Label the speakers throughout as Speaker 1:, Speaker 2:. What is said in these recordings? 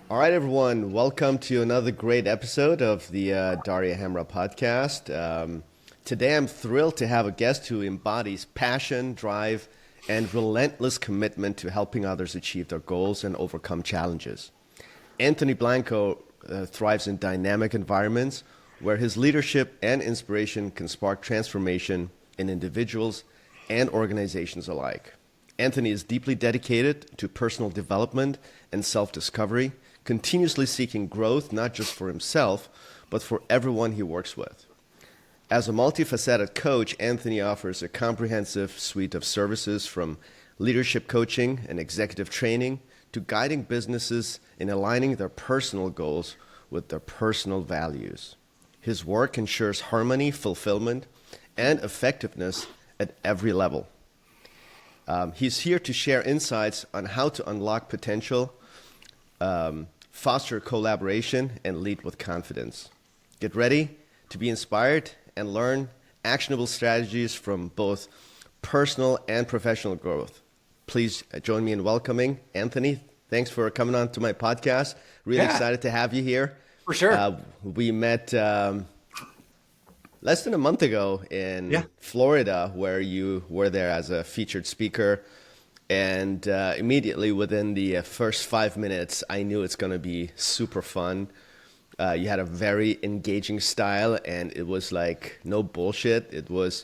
Speaker 1: All right, everyone. Welcome to another great episode of the Daria Hamra podcast. Today, I'm thrilled to have a guest who embodies passion, drive, and relentless commitment to helping others achieve their goals and overcome challenges. Anthony Blanco thrives in dynamic environments where his leadership and inspiration can spark transformation in individuals and organizations alike. Anthony is deeply dedicated to personal development and self-discovery, continuously seeking growth not just for himself, but for everyone he works with. As a multifaceted coach, Anthony offers a comprehensive suite of services from leadership coaching and executive training to guiding businesses in aligning their personal goals with their personal values. His work ensures harmony, fulfillment, and effectiveness at every level. He's here to share insights on how to unlock potential, foster collaboration, and lead with confidence. Get ready to be inspired and learn actionable strategies from both personal and professional growth. Please join me in welcoming Anthony. Thanks for coming on to my podcast. Really excited to have you here.
Speaker 2: For sure.
Speaker 1: We met less than a month ago in Florida, where you were there as a featured speaker. And immediately within the first 5 minutes, I knew it's going to be super fun. You had a very engaging style, and it was like no bullshit. It was,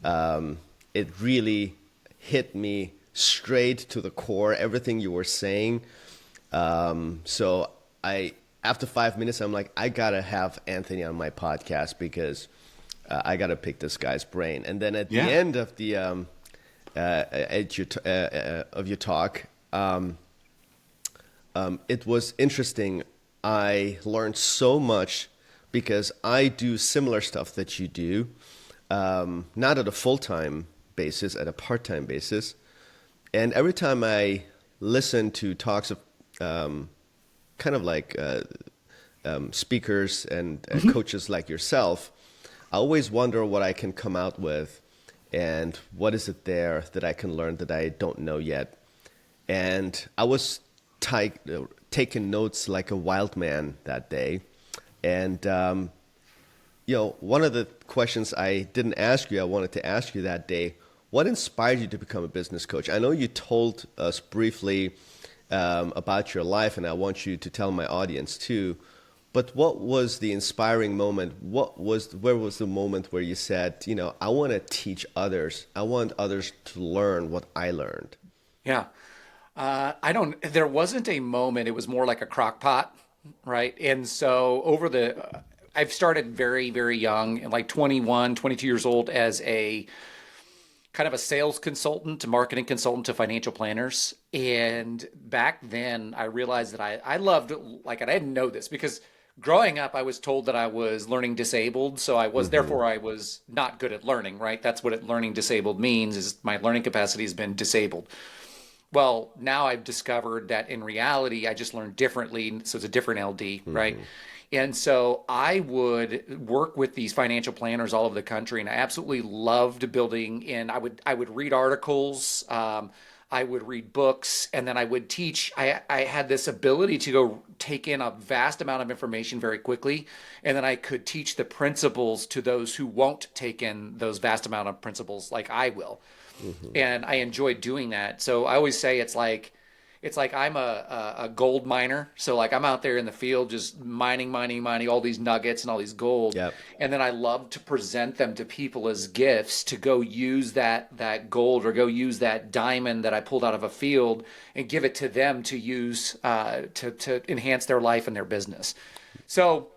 Speaker 1: it really hit me straight to the core, everything you were saying. So after 5 minutes, I'm like, I got to have Anthony on my podcast because I got to pick this guy's brain. And then at the end of the of your talk, it was interesting. I learned so much because I do similar stuff that you do, not at a full-time basis, at a part-time basis. And every time I listen to talks of kind of like speakers and coaches like yourself, I always wonder what I can come out with and what is it there that I can learn that I don't know yet. And I was taking notes like a wild man that day. And, one of the questions I didn't ask you, I wanted to ask you that day, what inspired you to become a business coach? I know you told us briefly about your life, and I want you to tell my audience too. But what was the inspiring moment? Where was the moment where you said, I want to teach others. I want others to learn what I learned.
Speaker 2: Yeah. There wasn't a moment. It was more like a crock pot, right? And so I've started very, very young, like 21, 22 years old as a kind of a sales consultant, to marketing consultant to financial planners. And back then I realized that I loved, like, and I didn't know this because growing up, I was told that I was learning disabled. So therefore I was not good at learning, right? That's what learning disabled means, is my learning capacity has been disabled. Well, now I've discovered that in reality, I just learn differently. So it's a different LD, right? And so I would work with these financial planners all over the country, and I absolutely loved building in. I would read articles, I would read books, and then I would teach. I had this ability to go take in a vast amount of information very quickly, and then I could teach the principles to those who won't take in those vast amount of principles like I will. And I enjoyed doing that. So I always say it's like I'm a gold miner. So like I'm out there in the field just mining all these nuggets and all these gold.
Speaker 1: Yep.
Speaker 2: And then I love to present them to people as gifts to go use that gold or go use that diamond that I pulled out of a field and give it to them to use to enhance their life and their business. So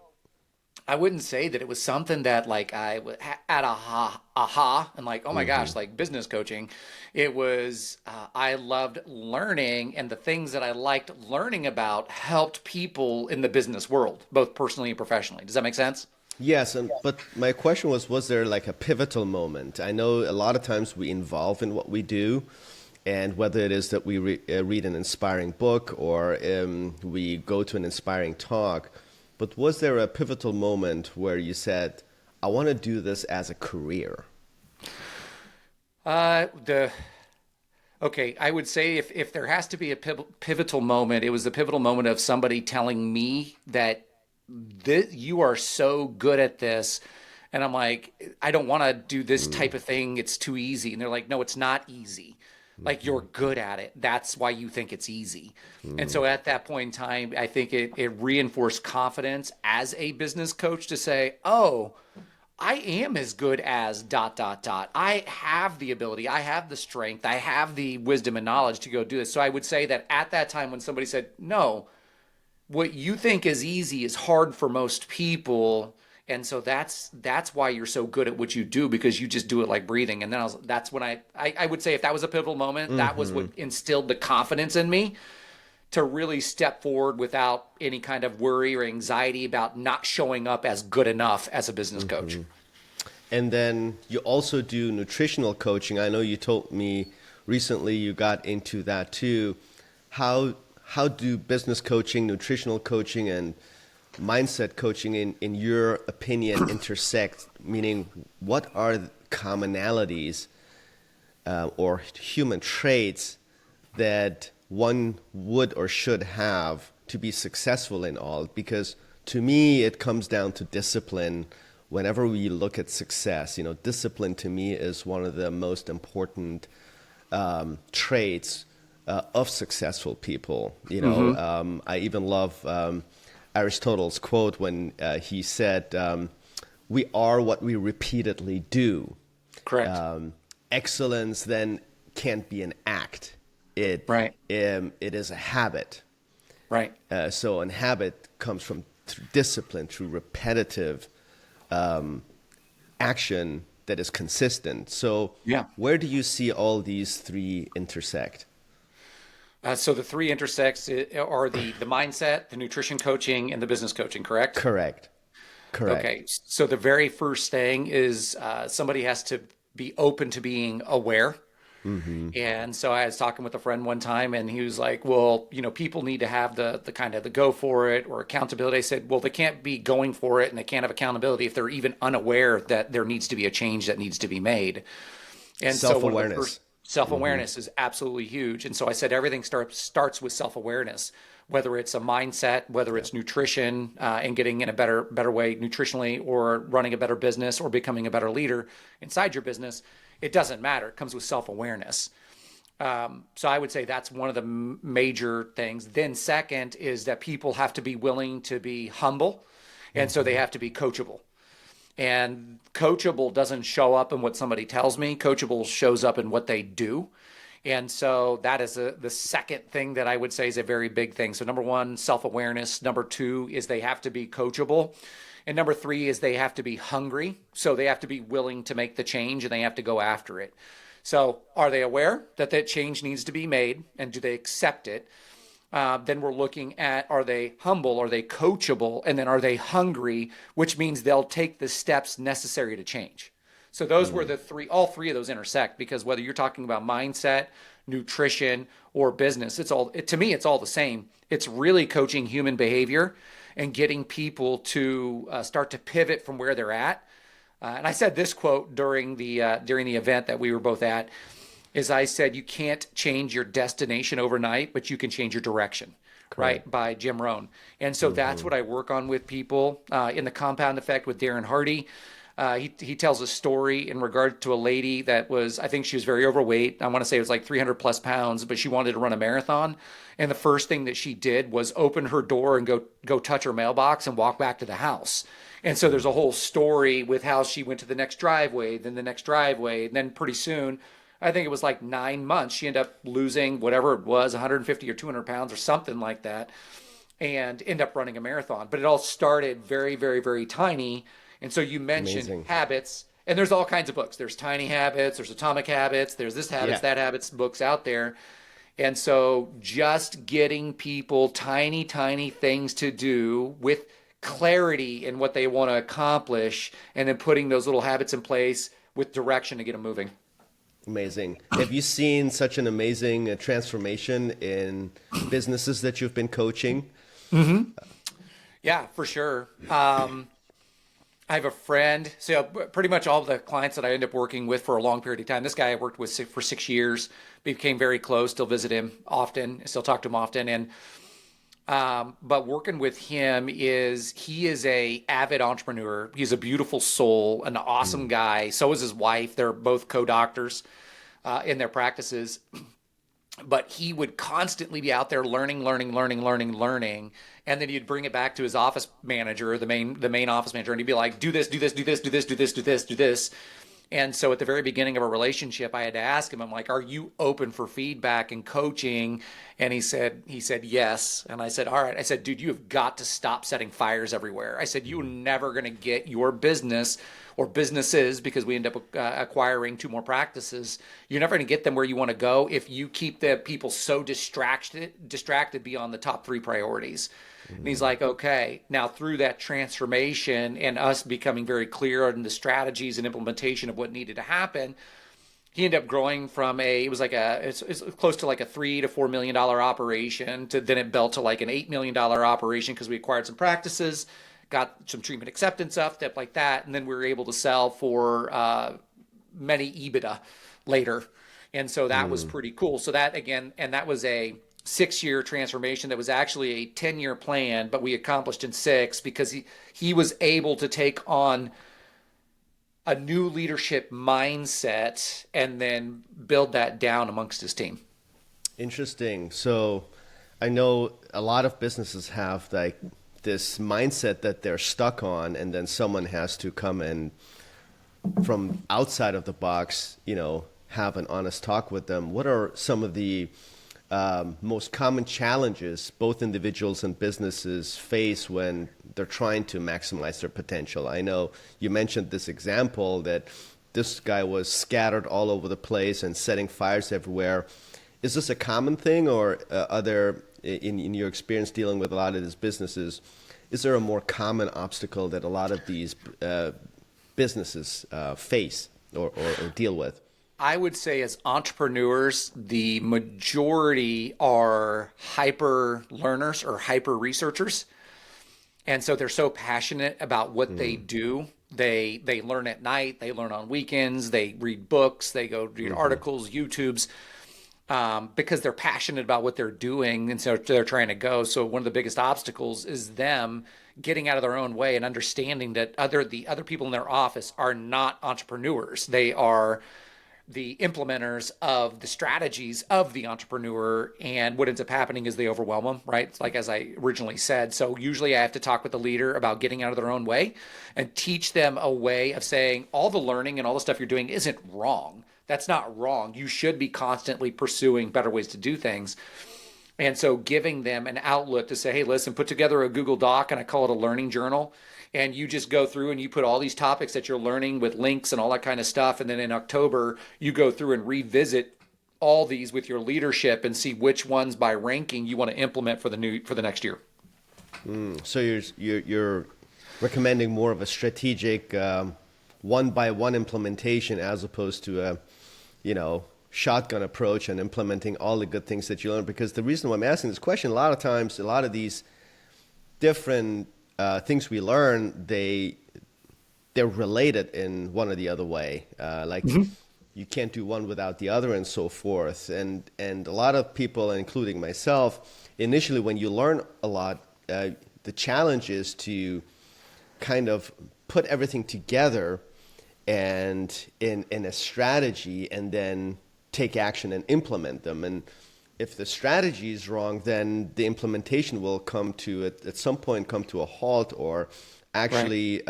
Speaker 2: I wouldn't say that it was something that like I had aha and like, oh my gosh, like business coaching. It was, I loved learning, and the things that I liked learning about helped people in the business world, both personally and professionally. Does that make sense?
Speaker 1: Yes, but my question was there like a pivotal moment? I know a lot of times we involve in what we do, and whether it is that we read an inspiring book or we go to an inspiring talk, but was there a pivotal moment where you said, I want to do this as a career?
Speaker 2: Uh, the Okay, I would say if there has to be a pivotal moment, it was the pivotal moment of somebody telling me that you are so good at this. And I'm like, I don't want to do this type of thing. It's too easy. And they're like, no, it's not easy. Like you're good at it. That's why you think it's easy. And so at that point in time, I think it reinforced confidence as a business coach to say, oh, I am as good as dot dot dot. I have the ability, I have the strength, I have the wisdom and knowledge to go do this. So I would say that at that time when somebody said, "No, what you think is easy is hard for most people." And so that's why you're so good at what you do because you just do it like breathing. And then that's when I would say if that was a pivotal moment, that was what instilled the confidence in me to really step forward without any kind of worry or anxiety about not showing up as good enough as a business coach.
Speaker 1: And then you also do nutritional coaching. I know you told me recently you got into that too. How do business coaching, nutritional coaching, and mindset coaching, in your opinion, intersect? Meaning, what are the commonalities or human traits that one would or should have to be successful in all? Because to me, it comes down to discipline. Whenever we look at success, discipline to me is one of the most important traits of successful people. I even love Aristotle's quote when he said, "We are what we repeatedly do."
Speaker 2: Correct.
Speaker 1: Excellence then can't be an act.
Speaker 2: Right.
Speaker 1: It is a habit.
Speaker 2: Right.
Speaker 1: So a habit comes from through discipline, through repetitive action that is consistent. So
Speaker 2: Yeah.
Speaker 1: where do you see all these three intersect?
Speaker 2: So the three intersects are the mindset, the nutrition coaching, and the business coaching, correct?
Speaker 1: Correct. Correct.
Speaker 2: Okay. So the very first thing is somebody has to be open to being aware. And so I was talking with a friend one time and he was like, well, people need to have the kind of the go for it or accountability. I said, well, they can't be going for it and they can't have accountability if they're even unaware that there needs to be a change that needs to be made. And so one of the
Speaker 1: Self-awareness.
Speaker 2: first self-awareness is absolutely huge. And so I said, everything starts with self-awareness, whether it's a mindset, whether it's nutrition and getting in a better way nutritionally or running a better business or becoming a better leader inside your business. It doesn't matter. It comes with self-awareness. So I would say that's one of the major things. Then second is that people have to be willing to be humble. And so they have to be coachable. And coachable doesn't show up in what somebody tells me. Coachable shows up in what they do. And so that is the second thing that I would say is a very big thing. So number one, self-awareness. Number two is they have to be coachable. And number three is they have to be hungry. So they have to be willing to make the change and they have to go after it. So are they aware that that change needs to be made and do they accept it? Then we're looking at, are they humble? Are they coachable? And then are they hungry, which means they'll take the steps necessary to change. So those were the three, all three of those intersect because whether you're talking about mindset, nutrition, or business, to me, it's all the same. It's really coaching human behavior and getting people to start to pivot from where they're at. And I said this quote during the event that we were both at, is I said, you can't change your destination overnight, but you can change your direction. Correct. Right, by Jim Rohn. And so that's what I work on with people. In the Compound Effect with Darren Hardy, he tells a story in regard to a lady that was, I think she was very overweight. I want to say it was like 300 plus pounds, but she wanted to run a marathon. And the first thing that she did was open her door and go touch her mailbox and walk back to the house. And so there's a whole story with how she went to the next driveway, then the next driveway, and then pretty soon, I think it was like 9 months, she ended up losing whatever it was, 150 or 200 pounds or something like that, and end up running a marathon. But it all started very, very, very tiny. And so you mentioned
Speaker 1: Amazing.
Speaker 2: habits, and there's all kinds of books. There's Tiny Habits, there's Atomic Habits, there's this habits, that habits books out there. And so just getting people tiny, tiny things to do with clarity in what they want to accomplish, and then putting those little habits in place with direction to get them moving.
Speaker 1: Amazing. Have you seen such an amazing transformation in businesses that you've been coaching?
Speaker 2: Yeah, for sure. I have a friend. So pretty much all of the clients that I end up working with for a long period of time. This guy I worked with for 6 years, became very close. Still visit him often. Still talk to him often. And but working with him is he is a avid entrepreneur. He's a beautiful soul, an awesome
Speaker 1: Mm.
Speaker 2: guy. So is his wife. They're both co-doctors in their practices. But he would constantly be out there learning, and then he'd bring it back to his office manager, the main office manager, and he'd be like, "Do this, do this, do this, do this, do this, do this, do this." And so at the very beginning of a relationship, I had to ask him, I'm like, "Are you open for feedback and coaching?" And he said yes. And I said, "All right." I said, "Dude, you have got to stop setting fires everywhere." I said, "You're never going to get your business or businesses, because we end up acquiring two more practices. You're never going to get them where you want to go if you keep the people so distracted beyond the top three priorities." And he's
Speaker 1: Mm.
Speaker 2: like, "Okay." Now, through that transformation and us becoming very clear on the strategies and implementation of what needed to happen, he ended up growing from it's close to like a $3 to $4 million operation, to then it built to like an $8 million operation, because we acquired some practices, got some treatment acceptance stuff like that, and then we were able to sell for many EBITDA later. And so that was
Speaker 1: Mm.
Speaker 2: pretty cool. So that again, and that was a 6 year transformation that was actually a 10-year plan, but we accomplished in six, because he was able to take on a new leadership mindset and then build that down amongst his team.
Speaker 1: Interesting. So I know a lot of businesses have like this mindset that they're stuck on, and then someone has to come and from outside of the box, have an honest talk with them. What are some of the most common challenges both individuals and businesses face when they're trying to maximize their potential? I know you mentioned this example that this guy was scattered all over the place and setting fires everywhere. Is this a common thing, or are there, in your experience dealing with a lot of these businesses, is there a more common obstacle that a lot of these businesses face or deal with?
Speaker 2: I would say, as entrepreneurs, the majority are hyper learners or hyper researchers. And so they're so passionate about what they
Speaker 1: Mm.
Speaker 2: do. They learn at night, they learn on weekends, they read books, they go read
Speaker 1: Hmm.
Speaker 2: articles, YouTubes, because they're passionate about what they're doing, and so they're trying to go. So one of the biggest obstacles is them getting out of their own way and understanding that the other people in their office are not entrepreneurs. They are the implementers of the strategies of the entrepreneur. And what ends up happening is they overwhelm them, right? It's like, as I originally said. So usually I have to talk with the leader about getting out of their own way and teach them a way of saying, all the learning and all the stuff you're doing isn't wrong. That's not wrong. You should be constantly pursuing better ways to do things. And so giving them an outlet to say, "Hey, listen, put together a Google Doc," and I call it a learning journal. And you just go through and you put all these topics that you're learning with links and all that kind of stuff. And then in October, you go through and revisit all these with your leadership and see which ones by ranking you want to implement for the next year.
Speaker 1: So you're recommending more of a strategic one by one implementation as opposed to a shotgun approach and implementing all the good things that you learn. Because the reason why I'm asking this question, a lot of times, a lot of these different things we learn, they're related in one or the other way. Like you can't do one without the other, and so forth. And a lot of people, including myself, initially when you learn a lot, the challenge is to kind of put everything together and in a strategy, and then take action and implement them. And if the strategy is wrong, then the implementation will at some point come to a halt, or
Speaker 2: Right.
Speaker 1: actually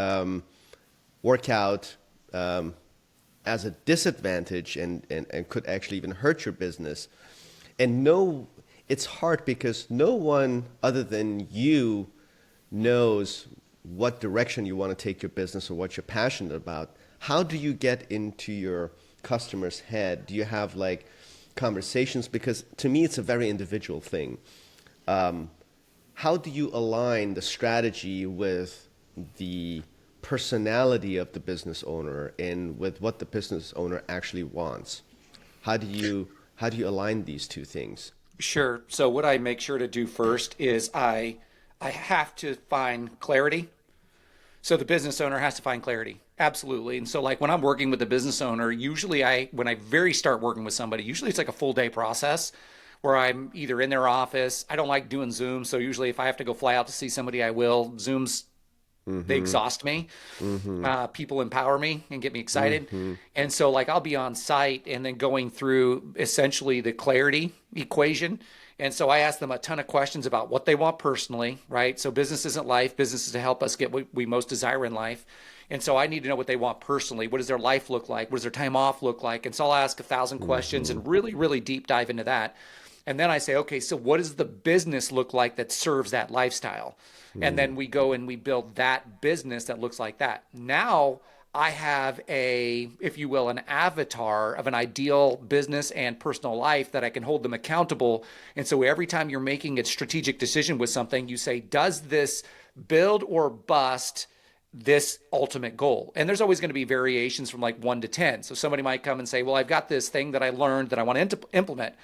Speaker 1: work out as a disadvantage, and could actually even hurt your business. And no, it's hard because no one other than you knows what direction you want to take your business or what you're passionate about. How do you get into your customer's head? Do you have like conversations? Because to me, it's a very individual thing. How do you align the strategy with the personality of the business owner and with what the business owner actually wants? How do you align these two things?
Speaker 2: Sure. So what I make sure to do first is I have to find clarity. So the business owner has to find clarity. Absolutely. And so like when I'm working with a business owner, usually when I very start working with somebody, usually it's like a full day process where I'm either in their office. I don't like doing Zoom. So usually if I have to go fly out to see somebody, I will. Zooms, they
Speaker 1: Mm-hmm.
Speaker 2: exhaust me.
Speaker 1: Mm-hmm.
Speaker 2: People empower me and get me excited.
Speaker 1: Mm-hmm.
Speaker 2: And so, like, I'll be on site and then going through essentially the clarity equation. And so I ask them a ton of questions about what they want personally, right? So business isn't life. Business is to help us get what we most desire in life. And so I need to know what they want personally. What does their life look like? What does their time off look like? And so I'll ask 1,000 questions
Speaker 1: Mm-hmm.
Speaker 2: and really, really deep dive into that. And then I say, okay, so what does the business look like that serves that lifestyle? And then we go and we build that business that looks like that. Now I have if you will, an avatar of an ideal business and personal life that I can hold them accountable. And so every time you're making a strategic decision with something, you say, does this build or bust this ultimate goal? And there's always going to be variations from like 1 to 10. So somebody might come and say, well, I've got this thing that I learned that I want to implement.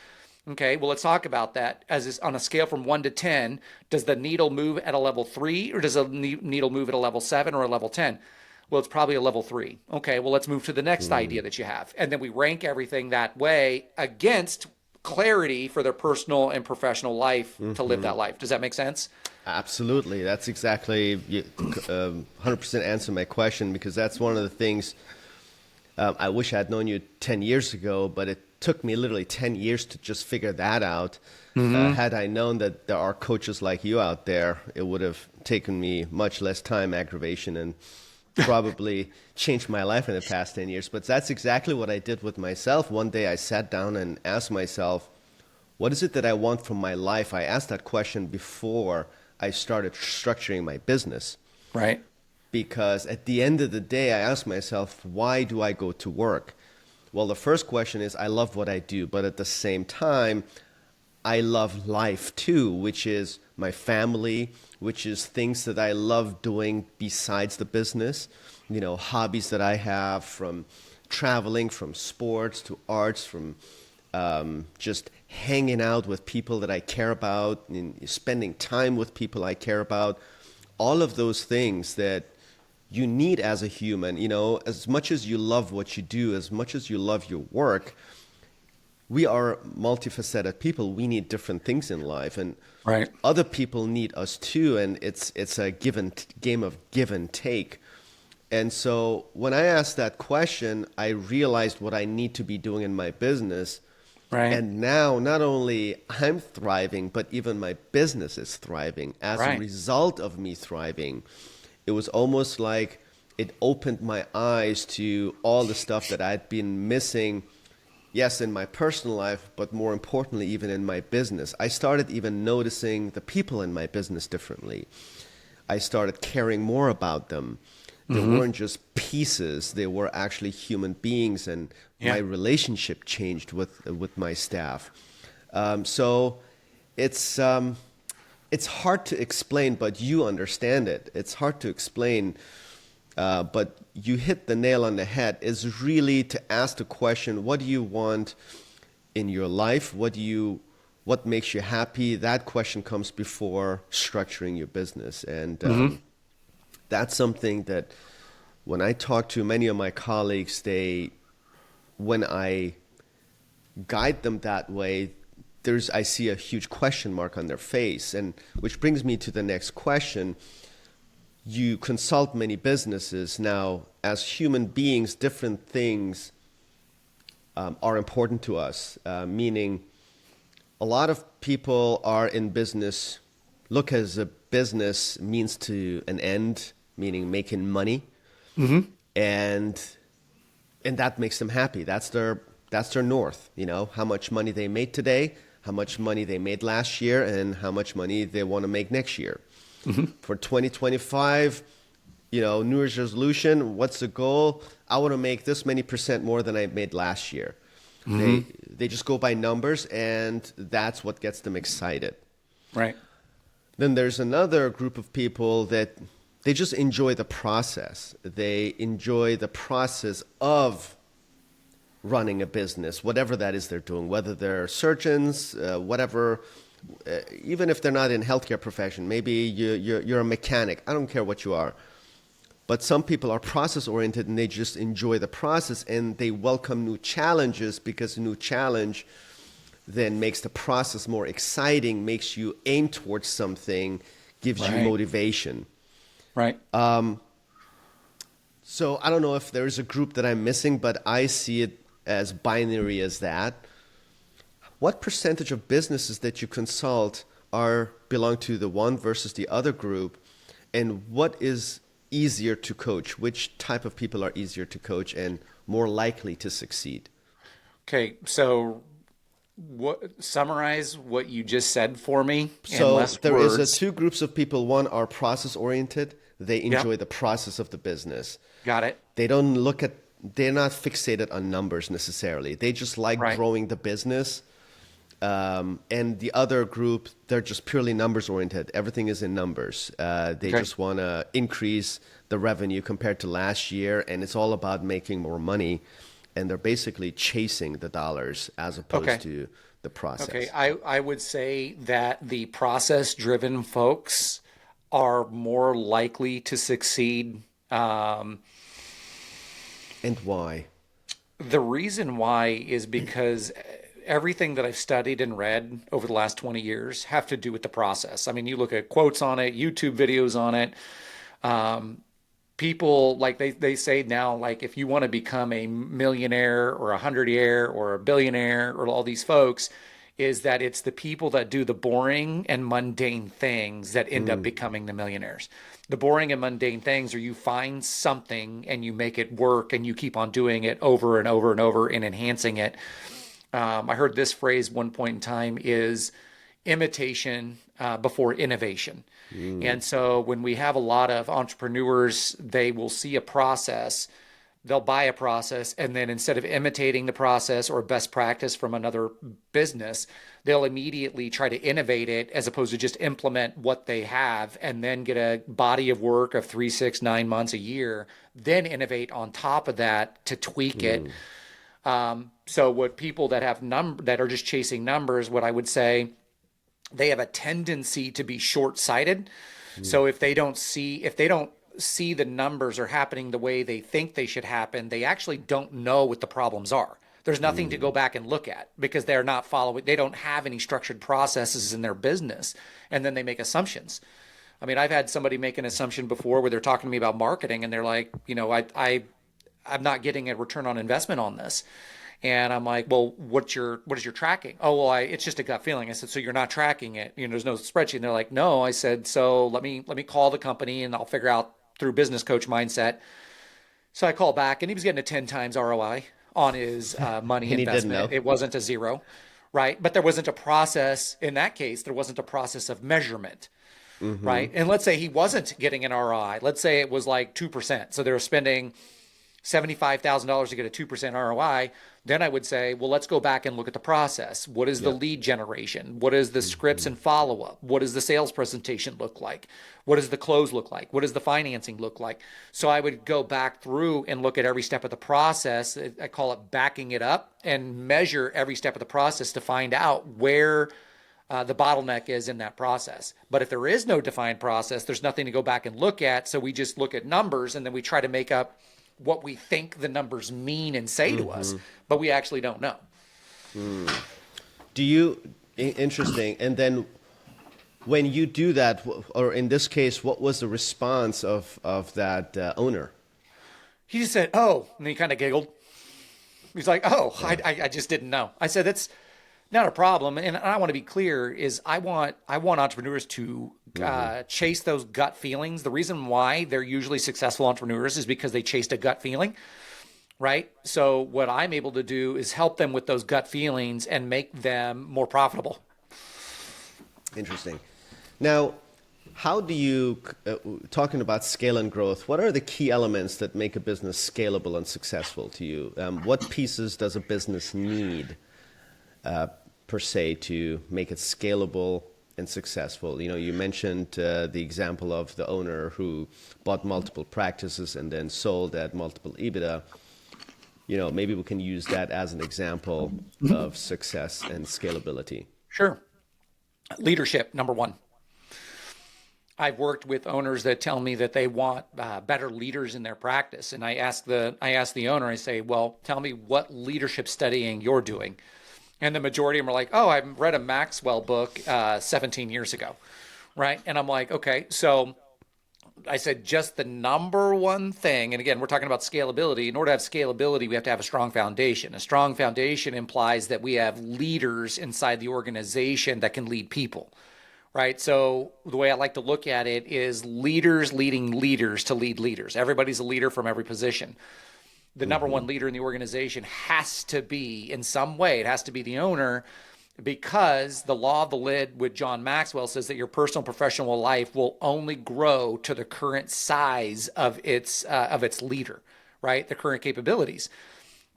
Speaker 2: Okay, well, let's talk about that. As is on a scale from 1 to 10, does the needle move at a level 3 or does the needle move at a level 7 or a level 10? Well, it's probably a level 3. Okay, well, let's move to the next idea that you have. And then we rank everything that way against clarity for their personal and professional life to live
Speaker 1: Mm-hmm.
Speaker 2: that life. Does that make sense?
Speaker 1: Absolutely. That's exactly 100% answer my question, because that's one of the things. I wish I had known you 10 years ago, but it took me literally 10 years to just figure that out. Had I known that there are coaches like you out there, it would have taken me much less time, aggravation, and probably changed my life in the past 10 years. But that's exactly what I did with myself. One day I sat down and asked myself, what is it that I want from my life? I asked that question before I started structuring my business,
Speaker 2: Right.
Speaker 1: because at the end of the day, I ask myself, why do I go to work? Well, the first question is, I love what I do, but at the same time, I love life too, which is my family, which is things that I love doing besides the business, hobbies that I have, from traveling, from sports to arts, from just hanging out with people that I care about, and spending time with people I care about, all of those things that you need as a human. As much as you love what you do, as much as you love your work, we are multifaceted people. We need different things in life, and
Speaker 2: Right.
Speaker 1: other people need us too. And it's a game of give and take. And so when I asked that question, I realized what I need to be doing in my business.
Speaker 2: Right.
Speaker 1: And now not only I'm thriving, but even my business is thriving as a
Speaker 2: Right.
Speaker 1: result of me thriving. It was almost like it opened my eyes to all the stuff that I'd been missing, yes, in my personal life, but more importantly, even in my business. I started even noticing the people in my business differently. I started caring more about them. They weren't just pieces; they were actually human beings, and my
Speaker 2: Yeah.
Speaker 1: relationship changed with my staff. So it's hard to explain, but you understand it. It's hard to explain, but you hit the nail on the head. Is really to ask the question: what do you want in your life? What makes you happy? That question comes before structuring your business, and that's something that when I talk to many of my colleagues, when I guide them that way, I see a huge question mark on their face. And which brings me to the next question. You consult many businesses. Now, as human beings, different things are important to us, meaning a lot of people are in business, look as a business means to an end, meaning making money, and that makes them happy. That's their north. How much money they made today, how much money they made last year, and how much money they want to make next year. For 2025, New Year's resolution, what's the goal? I want to make this many percent more than I made last year. They just go by numbers, and that's what gets them excited.
Speaker 2: Right.
Speaker 1: Then there's another group of people that they just enjoy the process. They enjoy the process of running a business, whatever that is they're doing, whether they're surgeons, whatever, even if they're not in healthcare profession, maybe you're a mechanic. I don't care what you are. But some people are process oriented and they just enjoy the process and they welcome new challenges because a new challenge then makes the process more exciting, makes you aim towards something, gives you
Speaker 2: Right.
Speaker 1: motivation.
Speaker 2: Right.
Speaker 1: So I don't know if there's a group that I'm missing, but I see it as binary as that. What percentage of businesses that you consult are belong to the one versus the other group, and what is easier to coach? Which type of people are easier to coach and more likely to succeed?
Speaker 2: Okay. So what summarize what you just said for me in
Speaker 1: So
Speaker 2: less
Speaker 1: there is a
Speaker 2: words.
Speaker 1: two groups of people. One are process oriented. They
Speaker 2: Yep.
Speaker 1: enjoy the process of the business.
Speaker 2: Got it.
Speaker 1: They don't look at, they're not fixated on numbers necessarily. They just like
Speaker 2: Right.
Speaker 1: growing the business. And the other group, they're just purely numbers oriented. Everything is in numbers. They
Speaker 2: Okay.
Speaker 1: just want to increase the revenue compared to last year, and it's all about making more money. And they're basically chasing the dollars as opposed
Speaker 2: Okay.
Speaker 1: to the
Speaker 2: Okay.
Speaker 1: process.
Speaker 2: I would say that the process driven folks are more likely to succeed. Um,
Speaker 1: And why?
Speaker 2: the reason why is because everything that I've studied and read over the last 20 years have to do with the process. I mean, you look at quotes on it, YouTube videos on it. People like they say now, like if you want to become a millionaire or a hundredaire or a billionaire or all these folks, is that it's the people that do the boring and mundane things that end up becoming the millionaires. The boring and mundane things are you find something and you make it work and you keep on doing it over and over and over and enhancing it. I heard this phrase one point in time is imitation before innovation. And so when we have a lot of entrepreneurs, they will see a process, they'll buy a process, and then instead of imitating the process or best practice from another business, they'll immediately try to innovate it as opposed to just implement what they have and then get a body of work of 3, 6, 9 months, a year, then innovate on top of that to tweak it. So what people that have that are just chasing numbers, what I would say, they have a tendency to be short-sighted. So if they don't see the numbers are happening the way they think they should happen, they actually don't know what the problems are. There's nothing to go back and look at because they're not following, they don't have any structured processes in their business. And then they make assumptions. I mean, I've had somebody make an assumption before where they're talking to me about marketing and they're like, I'm not getting a return on investment on this. And I'm like, well, what is your tracking? Oh, well, it's just a gut feeling. I said, so you're not tracking it? There's no spreadsheet. And they're like, no. I said, so let me call the company and I'll figure out through business coach mindset. So I call back and he was getting a 10 times ROI on his money
Speaker 1: And he didn't
Speaker 2: investment.
Speaker 1: know.
Speaker 2: It wasn't a zero, right? But there wasn't a process in that case. There wasn't a process of measurement, right? And let's say he wasn't getting an ROI. Let's say it was like 2%. So they were spending $75,000 to get a 2% ROI, then I would say, well, let's go back and look at the process. What is the
Speaker 1: Yep.
Speaker 2: lead generation? What is the scripts and follow up? What does the sales presentation look like? What does the close look like? What does the financing look like? So I would go back through and look at every step of the process. I call it backing it up and measure every step of the process to find out where the bottleneck is in that process. But if there is no defined process, there's nothing to go back and look at. So we just look at numbers and then we try to make up what we think the numbers mean and say to us, but we actually don't know.
Speaker 1: Do you, interesting. And then when you do that, or in this case, what was the response of that owner?
Speaker 2: He just said, "Oh," and he kind of giggled. He's like, "Oh,
Speaker 1: Yeah.
Speaker 2: I just didn't know." I said, "That's not a problem." And I want to be clear: is I want entrepreneurs to chase those gut feelings. The reason why they're usually successful entrepreneurs is because they chased a gut feeling, right? So what I'm able to do is help them with those gut feelings and make them more profitable.
Speaker 1: Interesting. Now, how do you, talking about scale and growth, what are the key elements that make a business scalable and successful to you? What pieces does a business need per se to make it scalable and successful? You mentioned the example of the owner who bought multiple practices and then sold at multiple EBITDA. Maybe we can use that as an example of success and scalability.
Speaker 2: Sure. Leadership, number one. I've worked with owners that tell me that they want better leaders in their practice, and I ask the owner, I say, well, tell me what leadership studying you're doing, and the majority of them are like, oh, I read a Maxwell book 17 years ago, right? And I'm like, okay, so I said, just the number one thing, and again, we're talking about scalability. In order to have scalability, we have to have a strong foundation. A strong foundation implies that we have leaders inside the organization that can lead people, right? So the way I like to look at it is leaders leading leaders to lead leaders. Everybody's a leader from every position. The number one leader in the organization has to be, in some way, it has to be the owner, because the law of the lid with John Maxwell says that your personal and professional life will only grow to the current size of its leader, right? The current capabilities.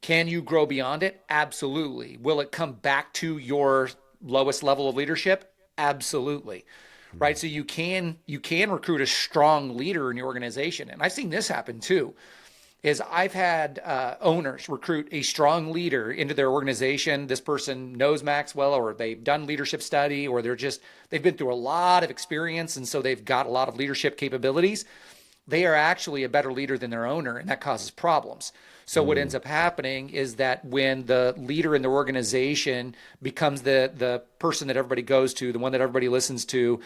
Speaker 2: Can you grow beyond it? Absolutely. Will it come back to your lowest level of leadership? Absolutely. Right. So you can recruit a strong leader in your organization. And I've seen this happen too. Is I've had owners recruit a strong leader into their organization. This person knows Maxwell, or they've done leadership study, or they've been through a lot of experience, and so they've got a lot of leadership capabilities. They are actually a better leader than their owner, and that causes problems. So what ends up happening is that when the leader in the organization becomes the person that everybody goes to, the one that everybody listens to,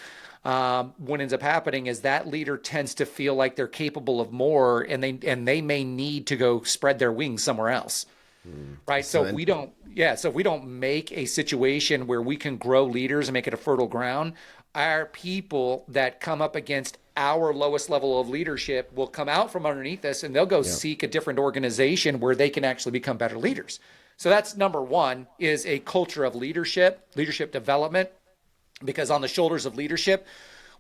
Speaker 2: what ends up happening is that leader tends to feel like they're capable of more, and they may need to go spread their wings somewhere else. Right. So if we don't make a situation where we can grow leaders and make it a fertile ground, our people that come up against our lowest level of leadership will come out from underneath us, and they'll go seek a different organization where they can actually become better leaders. So that's number one, is a culture of leadership development, because on the shoulders of leadership,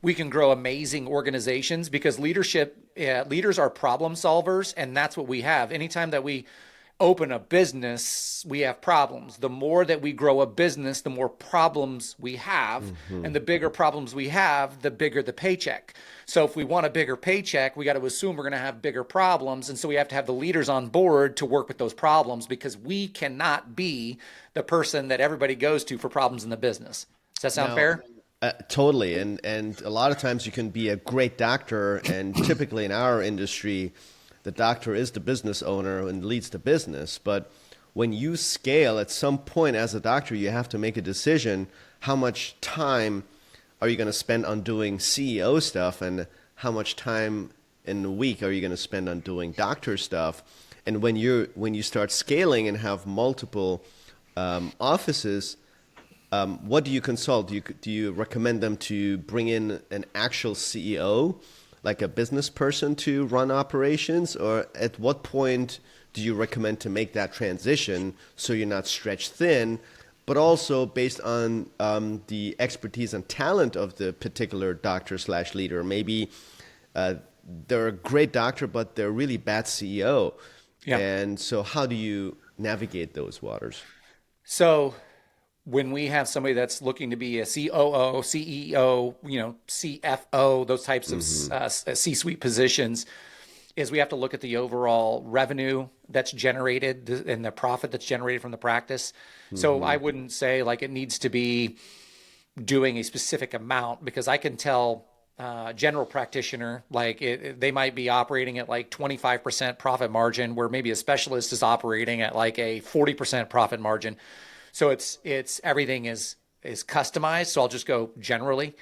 Speaker 2: we can grow amazing organizations, because leaders are problem solvers, and that's what we have. Anytime that we open a business, we have problems. The more that we grow a business, the more problems we have. And the bigger problems we have, the bigger the paycheck. So if we want a bigger paycheck, we got to assume we're going to have bigger problems. And so we have to have the leaders on board to work with those problems, because we cannot be the person that everybody goes to for problems in the business. Does that sound fair?
Speaker 1: Totally. And a lot of times you can be a great doctor, and typically in our industry, the doctor is the business owner and leads the business. But when you scale, at some point as a doctor, you have to make a decision. How much time are you going to spend on doing CEO stuff, and how much time in the week are you going to spend on doing doctor stuff? And when you start scaling and have multiple offices, what do you consult? Do you recommend them to bring in an actual CEO, like a business person, to run operations? Or at what point do you recommend to make that transition so you're not stretched thin, but also based on the expertise and talent of the particular doctor slash leader? Maybe they're a great doctor, but they're a really bad CEO.
Speaker 2: Yeah.
Speaker 1: And so how do you navigate those waters?
Speaker 2: So when we have somebody that's looking to be a COO, CEO, CFO, those types of C-suite positions, is we have to look at the overall revenue that's generated and the profit that's generated from the practice. So I wouldn't say like it needs to be doing a specific amount, because I can tell general practitioner, like they might be operating at like 25% profit margin, where maybe a specialist is operating at like a 40% profit margin. So it's everything is customized. So I'll just go generally.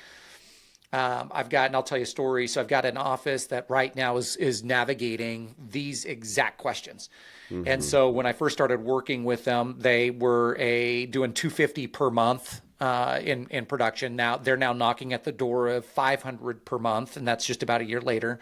Speaker 2: And I'll tell you a story. So I've got an office that right now is navigating these exact questions. And so when I first started working with them, they were doing 250 per month in production. Now they're knocking at the door of 500 per month, and that's just about a year later.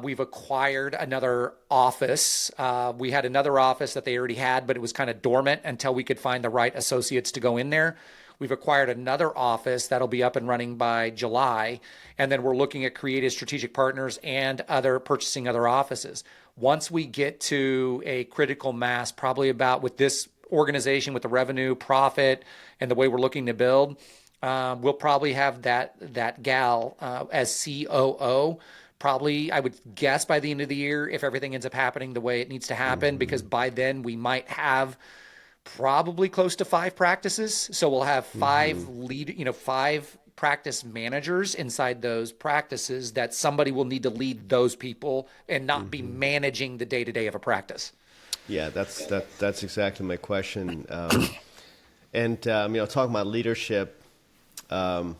Speaker 2: We've acquired another office. We had another office that they already had, but it was kind of dormant until we could find the right associates to go in there. We've acquired another office that'll be up and running by July. And then we're looking at creative strategic partners and purchasing other offices. Once we get to a critical mass, probably about with this organization, with the revenue, profit, and the way we're looking to build, we'll probably have that gal as COO. Probably, I would guess by the end of the year, if everything ends up happening the way it needs to happen, because by then we might have probably close to 5 practices. So we'll have 5 practice managers inside those practices, that somebody will need to lead those people and not be managing the day-to-day of a practice.
Speaker 1: Yeah, that's exactly my question. Talking about leadership, I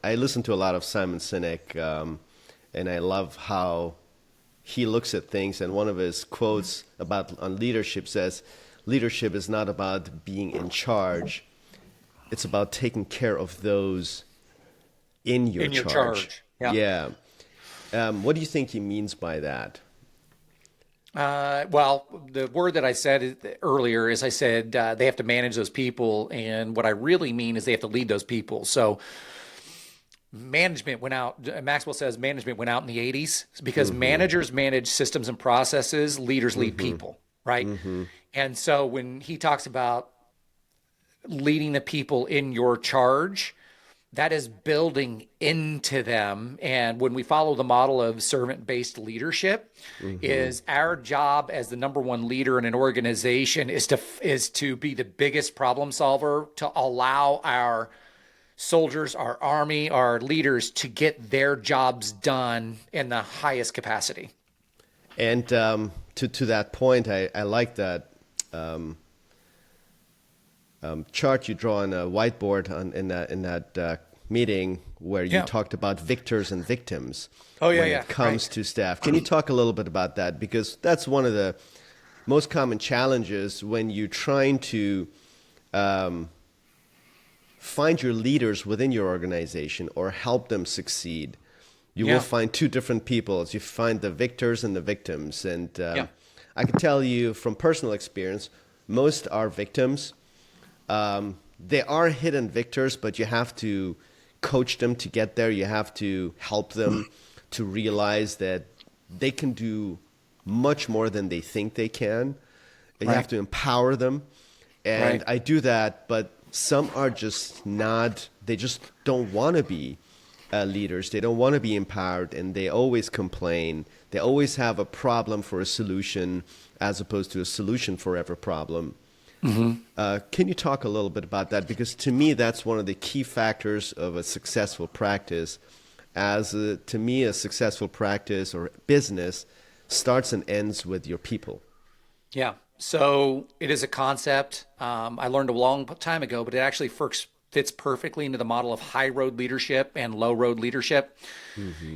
Speaker 1: listen to a lot of Simon Sinek, and I love how he looks at things. And one of his quotes on leadership says, "Leadership is not about being in charge; it's about taking care of those in your charge." Yeah. What do you think he means by that?
Speaker 2: Well, the word that I said earlier is I said they have to manage those people. And what I really mean is they have to lead those people. So management went out. Maxwell says management went out in the 80s because managers manage systems and processes, leaders lead people, right? And so when he talks about leading the people in your charge, that is building into them. And when we follow the model of servant-based leadership, is our job as the number one leader in an organization is to be the biggest problem solver, to allow our soldiers, our army, our leaders to get their jobs done in the highest capacity.
Speaker 1: And to that point, I like that chart you draw on a whiteboard in that meeting where you talked about victors and victims when it comes to staff. Can you talk a little bit about that? Because that's one of the most common challenges when you're trying to find your leaders within your organization or help them succeed. You will find two different people. You find the victors and the victims. And I can tell you from personal experience, most are victims. They are hidden victors, but you have to coach them to get there. You have to help them to realize that they can do much more than they think they can. You have to empower them. And I do that, but some are just not, they just don't want to be leaders. They don't want to be empowered, and they always complain. They always have a problem for a solution as opposed to a solution for every problem. Can you talk a little bit about that? Because to me, that's one of the key factors of a successful practice. To me, a successful practice or business starts and ends with your people.
Speaker 2: Yeah. So it is a concept I learned a long time ago, but it actually fits perfectly into the model of high road leadership and low road leadership.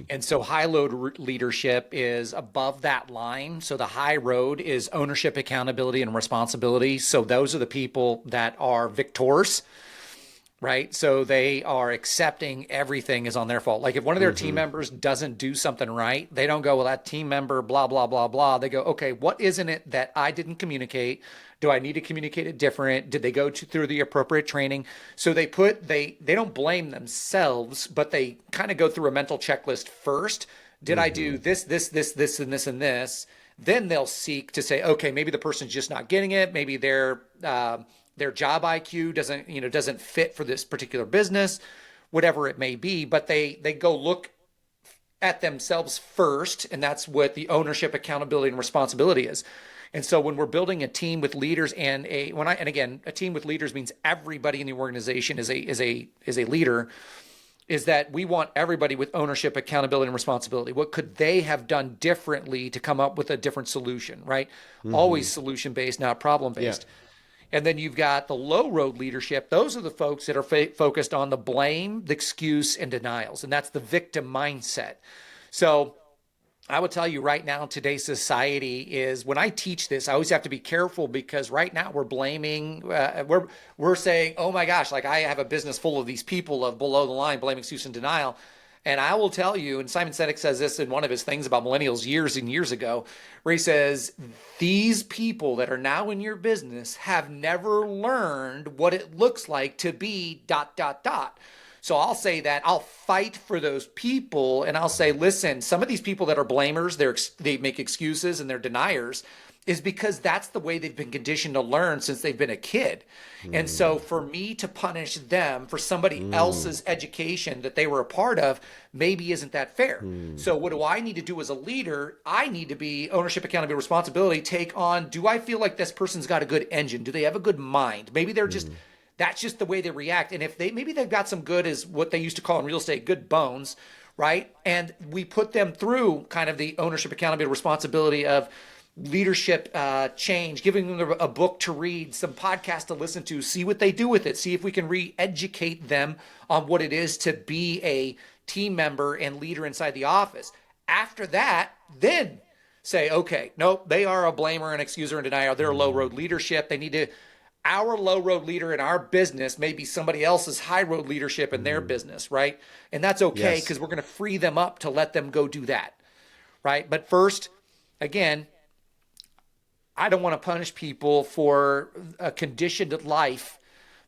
Speaker 2: And so high road leadership is above that line. So the high road is ownership, accountability, and responsibility. So those are the people that are victors, right? So they are accepting everything is on their fault. Like if one of their team members doesn't do something right, they don't go, well, that team member, blah, blah, blah, blah. They go, okay, what isn't it that I didn't communicate? Do I need to communicate it different? Did they go through the appropriate training? So they don't blame themselves, but they kind of go through a mental checklist first. Did I do this, and this, and this? Then they'll seek to say, okay, maybe the person's just not getting it. Maybe their job IQ doesn't fit for this particular business, whatever it may be. But they go look at themselves first, and that's what the ownership, accountability, and responsibility is. And so when we're building a team with leaders, and again, a team with leaders means everybody in the organization is a leader, is that we want everybody with ownership, accountability, and responsibility. What could they have done differently to come up with a different solution, right? Always solution-based, not problem-based. Yeah. And then you've got the low road leadership. Those are the folks that are focused on the blame, the excuse, and denials. And that's the victim mindset. So I would tell you right now, today's society is, when I teach this, I always have to be careful, because right now we're blaming, we're saying, oh my gosh, like I have a business full of these people of below the line, blame, excuse, and denial. And I will tell you, and Simon Sinek says this in one of his things about millennials years and years ago, where he says, these people that are now in your business have never learned what it looks like to be ... So I'll say that I'll fight for those people, and I'll say, listen, some of these people that are blamers, they make excuses and they're deniers, is because that's the way they've been conditioned to learn since they've been a kid. And so for me to punish them for somebody else's education that they were a part of maybe isn't that fair. So what do I need to do as a leader? I need to be ownership, accountability, responsibility, take on, do I feel like this person's got a good engine? Do they have a good mind? Maybe they're just That's just the way they react. And if maybe they've got some good, is what they used to call in real estate, good bones, right? And we put them through kind of the ownership, accountability, responsibility of leadership change, giving them a book to read, some podcast to listen to, see what they do with it, see if we can re-educate them on what it is to be a team member and leader inside the office. After that, then say, okay, nope, they are a blamer, an excuser, and denier. They're a low road leadership. They need to, our low road leader in our business may be somebody else's high road leadership in their business, right? And that's okay, because we're going to free them up to let them go do that, right? But first, again, I don't want to punish people for a conditioned life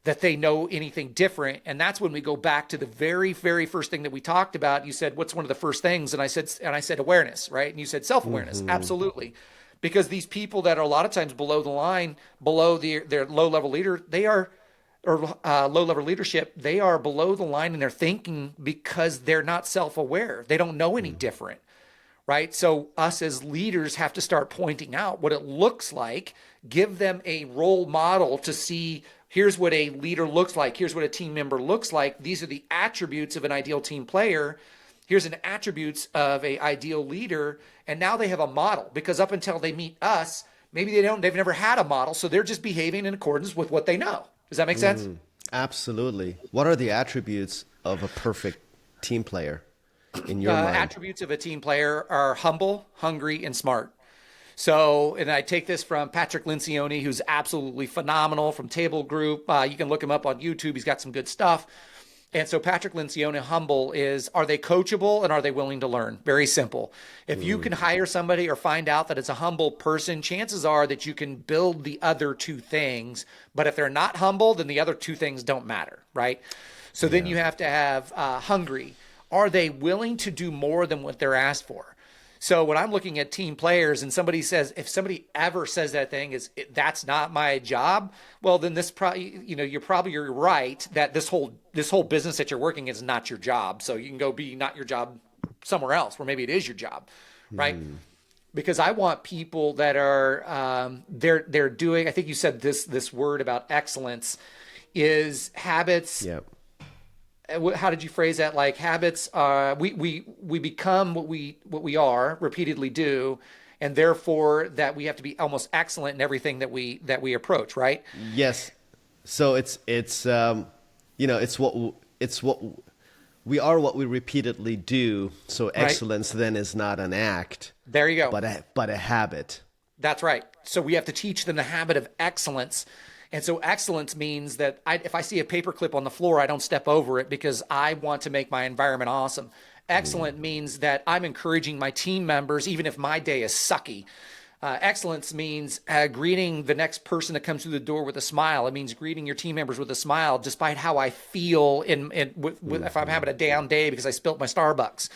Speaker 2: that they know anything different. And that's when we go back to the very, very first thing that we talked about. You said, what's one of the first things? And I said awareness, right? And you said self-awareness. Absolutely. Because these people that are a lot of times below the line, below their low-level leader, low-level leadership, they are below the line in their thinking because they're not self-aware. They don't know any different. Right? So us as leaders have to start pointing out what it looks like, give them a role model to see, here's what a leader looks like. Here's what a team member looks like. These are the attributes of an ideal team player. Here's an attributes of an ideal leader. And now they have a model, because up until they meet us, maybe they've never had a model. So they're just behaving in accordance with what they know. Does that make sense?
Speaker 1: Absolutely. What are the attributes of a perfect team player in your mind?
Speaker 2: Attributes of a team player are humble, hungry, and smart. So, and I take this from Patrick Lencioni, who's absolutely phenomenal from Table Group. You can look him up on YouTube. He's got some good stuff. And so Patrick Lencioni, humble, is, are they coachable and are they willing to learn? Very simple. If you can hire somebody or find out that it's a humble person, chances are that you can build the other two things. But if they're not humble, then the other two things don't matter, right? So then you have to have hungry. Are they willing to do more than what they're asked for? So when I'm looking at team players and somebody says, if somebody ever says that thing is, that's not my job, well, then this probably, you're right that this whole business that you're working is not your job. So you can go be not your job somewhere else where maybe it is your job, right? Because I want people that are, they're doing, I think you said this word about excellence is habits.
Speaker 1: Yep.
Speaker 2: How did you phrase that? Like habits, we become what we are, repeatedly do, and therefore that we have to be almost excellent in everything that we approach, right?
Speaker 1: Yes. So it's what we are, what we repeatedly do. So excellence then is not an act.
Speaker 2: There you go.
Speaker 1: But a habit.
Speaker 2: That's right. So we have to teach them the habit of excellence. And so excellence means that if I see a paperclip on the floor, I don't step over it because I want to make my environment awesome. Excellent means that I'm encouraging my team members, even if my day is sucky. Excellence means greeting the next person that comes through the door with a smile. It means greeting your team members with a smile, despite how I feel if I'm having a down day because I spilt my Starbucks,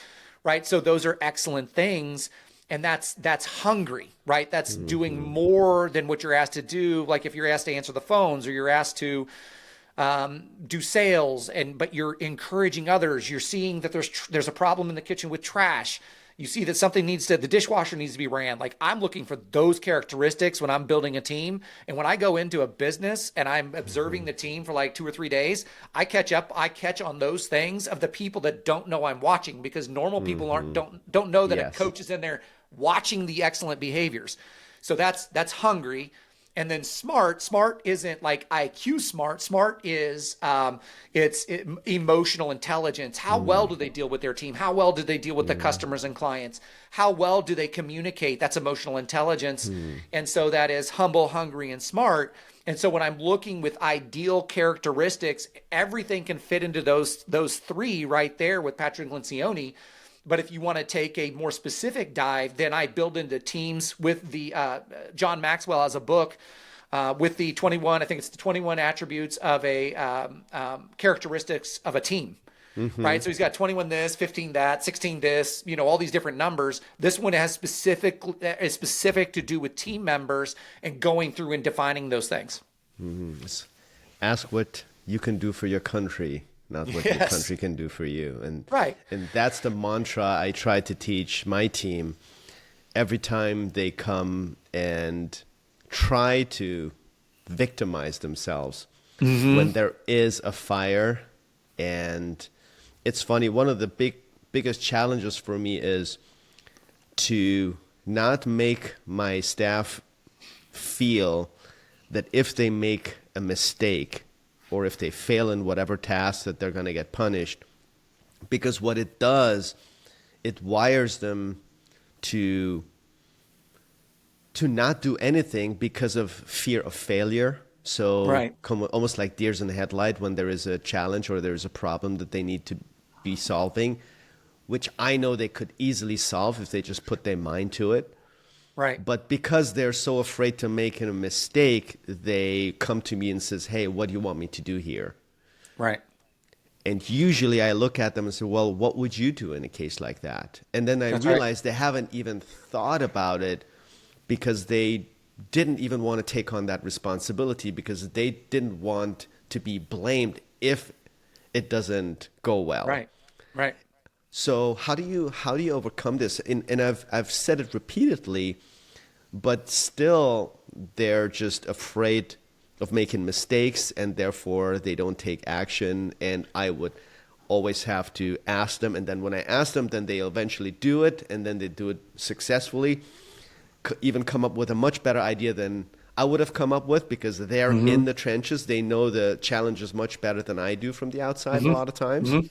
Speaker 2: right? So those are excellent things. And that's hungry, right? That's doing more than what you're asked to do. Like if you're asked to answer the phones or you're asked to do sales, but you're encouraging others. You're seeing that there's a problem in the kitchen with trash. You see that the dishwasher needs to be ran. Like I'm looking for those characteristics when I'm building a team. And when I go into a business and I'm observing the team for like 2 or 3 days, I catch on those things of the people that don't know I'm watching, because normal people don't know that a coach is in there watching the excellent behaviors. So that's hungry. And then smart isn't like IQ smart. Smart is it's emotional intelligence. How well do they deal with their team? How well do they deal with the customers and clients? How well do they communicate? That's emotional intelligence. And so that is humble, hungry, and smart. And so when I'm looking with ideal characteristics, everything can fit into those three right there with Patrick Lencioni. But if you want to take a more specific dive, then I build into teams with the John Maxwell has a book with the 21, I think it's the 21 attributes of a characteristics of a team, right? So he's got 21 this, 15 that, 16 this, all these different numbers. This one is specific to do with team members and going through and defining those things.
Speaker 1: Ask what you can do for your country, not what your country can do for you. And that's the mantra I try to teach my team every time they come and try to victimize themselves. when there is a fire. And it's funny, one of the biggest challenges for me is to not make my staff feel that if they make a mistake or if they fail in whatever task that they're going to get punished. Because what it does, it wires them to not do anything because of fear of failure. So
Speaker 2: Right.
Speaker 1: almost like deers in the headlight when there is a challenge or there is a problem that they need to be solving, which I know they could easily solve if they just put their mind to it.
Speaker 2: Right.
Speaker 1: But because they're so afraid to make a mistake, they come to me and says, hey, what do you want me to do here?
Speaker 2: Right.
Speaker 1: And usually I look at them and say, well, what would you do in a case like that? And then I
Speaker 2: That's right.
Speaker 1: realize they haven't even thought about it because they didn't even want to take on that responsibility because they didn't want to be blamed if it doesn't go well.
Speaker 2: Right. Right.
Speaker 1: So how do you overcome this? And I've said it repeatedly, but still they're just afraid of making mistakes and therefore they don't take action. And I would always have to ask them. And then when I ask them, then they eventually do it. And then they do it successfully, even come up with a much better idea than I would have come up with because they're in the trenches. They know the challenges much better than I do from the outside a lot of times.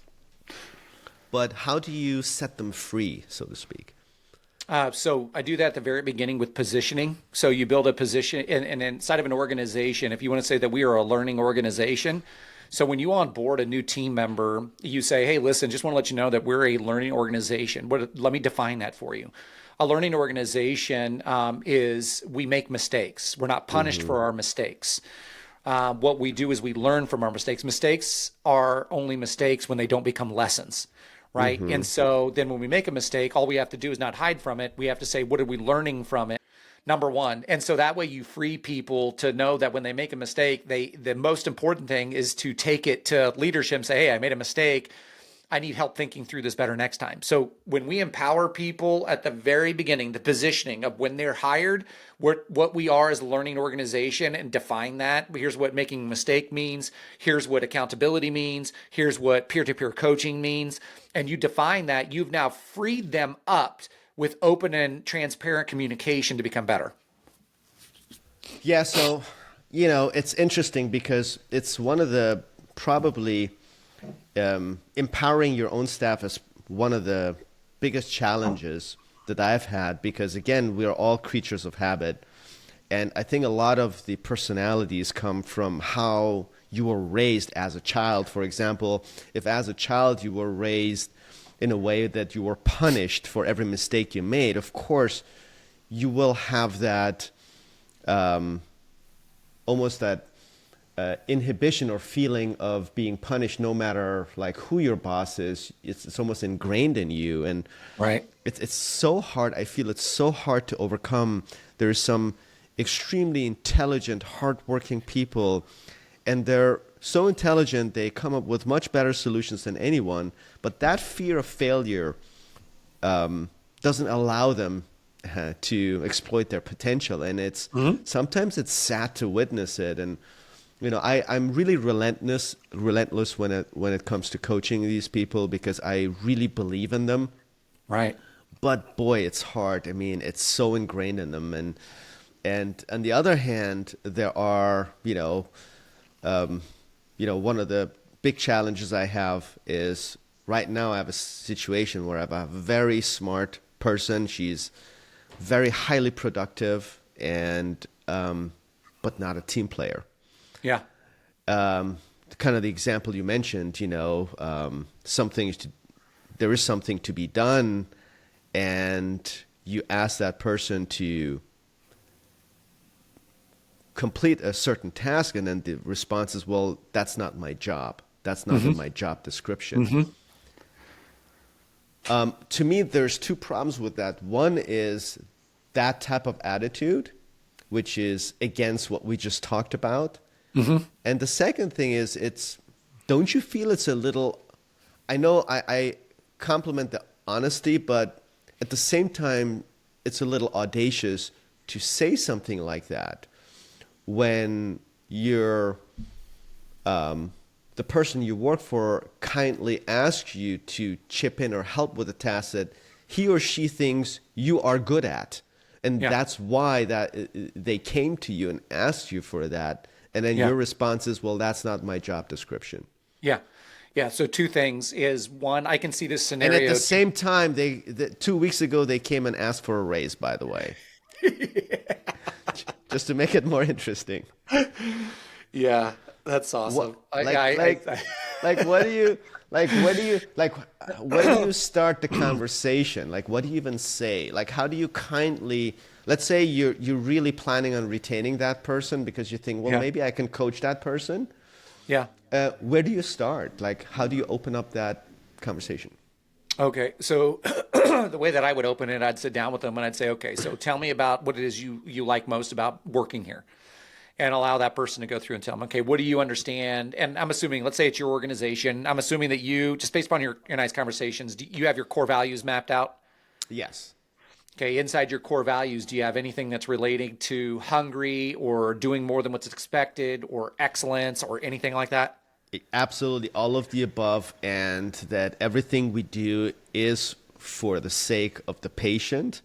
Speaker 1: But how do you set them free, so to speak?
Speaker 2: So I do that at the very beginning with positioning. So you build a position and inside of an organization, if you want to say that we are a learning organization. So when you onboard a new team member, you say, hey, listen, just want to let you know that we're a learning organization. Let me define that for you. A learning organization is we make mistakes. We're not punished for our mistakes. What we do is we learn from our mistakes. Mistakes are only mistakes when they don't become lessons. Right. And so then when we make a mistake, all we have to do is not hide from it. We have to say, what are we learning from it? Number one. And so that way you free people to know that when they make a mistake, the most important thing is to take it to leadership and say, hey, I made a mistake. I need help thinking through this better next time. So when we empower people at the very beginning, the positioning of when they're hired, what we are as a learning organization and define that. Here's what making a mistake means. Here's what accountability means. Here's what peer-to-peer coaching means. And you define that, you've now freed them up with open and transparent communication to become better.
Speaker 1: Yeah, so, it's interesting because it's one of the probably empowering your own staff is one of the biggest challenges that I've had because, again, we're all creatures of habit. And I think a lot of the personalities come from how you were raised as a child. For example, if as a child you were raised in a way that you were punished for every mistake you made, of course, you will have that almost that inhibition or feeling of being punished no matter like who your boss is. It's almost ingrained in you. And
Speaker 2: Right.
Speaker 1: it's so hard. I feel it's so hard to overcome. There's some extremely intelligent, hardworking people, and they're so intelligent, they come up with much better solutions than anyone. But that fear of failure doesn't allow them to exploit their potential. And sometimes it's sad to witness it. And I'm really relentless when it comes to coaching these people because I really believe in them.
Speaker 2: Right.
Speaker 1: But boy, it's hard. I mean, it's so ingrained in them. And on the other hand, there are, one of the big challenges I have is right now I have a situation where I have a very smart person. She's very highly productive and but not a team player.
Speaker 2: Yeah.
Speaker 1: Kind of the example you mentioned, there is something to be done, and you ask that person to complete a certain task, and then the response is, well, that's not my job. That's not in my job description. To me, there's two problems with that. One is that type of attitude, which is against what we just talked about. And the second thing is, don't you feel it's a little, I know I compliment the honesty, but at the same time, it's a little audacious to say something like that when you're the person you work for kindly asks you to chip in or help with a task that he or she thinks you are good at. And
Speaker 2: Yeah.
Speaker 1: that's why they came to you and asked you for that. And then
Speaker 2: Yeah.
Speaker 1: your response is, well, that's not my job description.
Speaker 2: Yeah. Yeah. So two things is one, I can see this
Speaker 1: And at the
Speaker 2: scenario.
Speaker 1: same time, 2 weeks ago, they came and asked for a raise, by the way, just to make it more interesting.
Speaker 2: Yeah, that's
Speaker 1: What,
Speaker 2: awesome.
Speaker 1: like, what do you, where do you start the conversation? Like, what do you even say? Like, how do you kindly, let's say you're really planning on retaining that person because you think, well,
Speaker 2: Yeah.
Speaker 1: maybe I can coach that person.
Speaker 2: Yeah.
Speaker 1: Where do you start? Like, how do you open up that conversation?
Speaker 2: Okay. So the way that I would open it, I'd sit down with them and I'd say, okay, so tell me about what it is you like most about working here. And allow that person to go through and tell them, okay, what do you understand? And I'm assuming, let's say it's your organization. I'm assuming that you, just based upon your nice conversations, do you have your core values mapped out?
Speaker 1: Yes.
Speaker 2: Okay, inside your core values, do you have anything that's relating to hungry or doing more than what's expected or excellence or anything like that?
Speaker 1: Absolutely, all of the above, and that everything we do is for the sake of the patient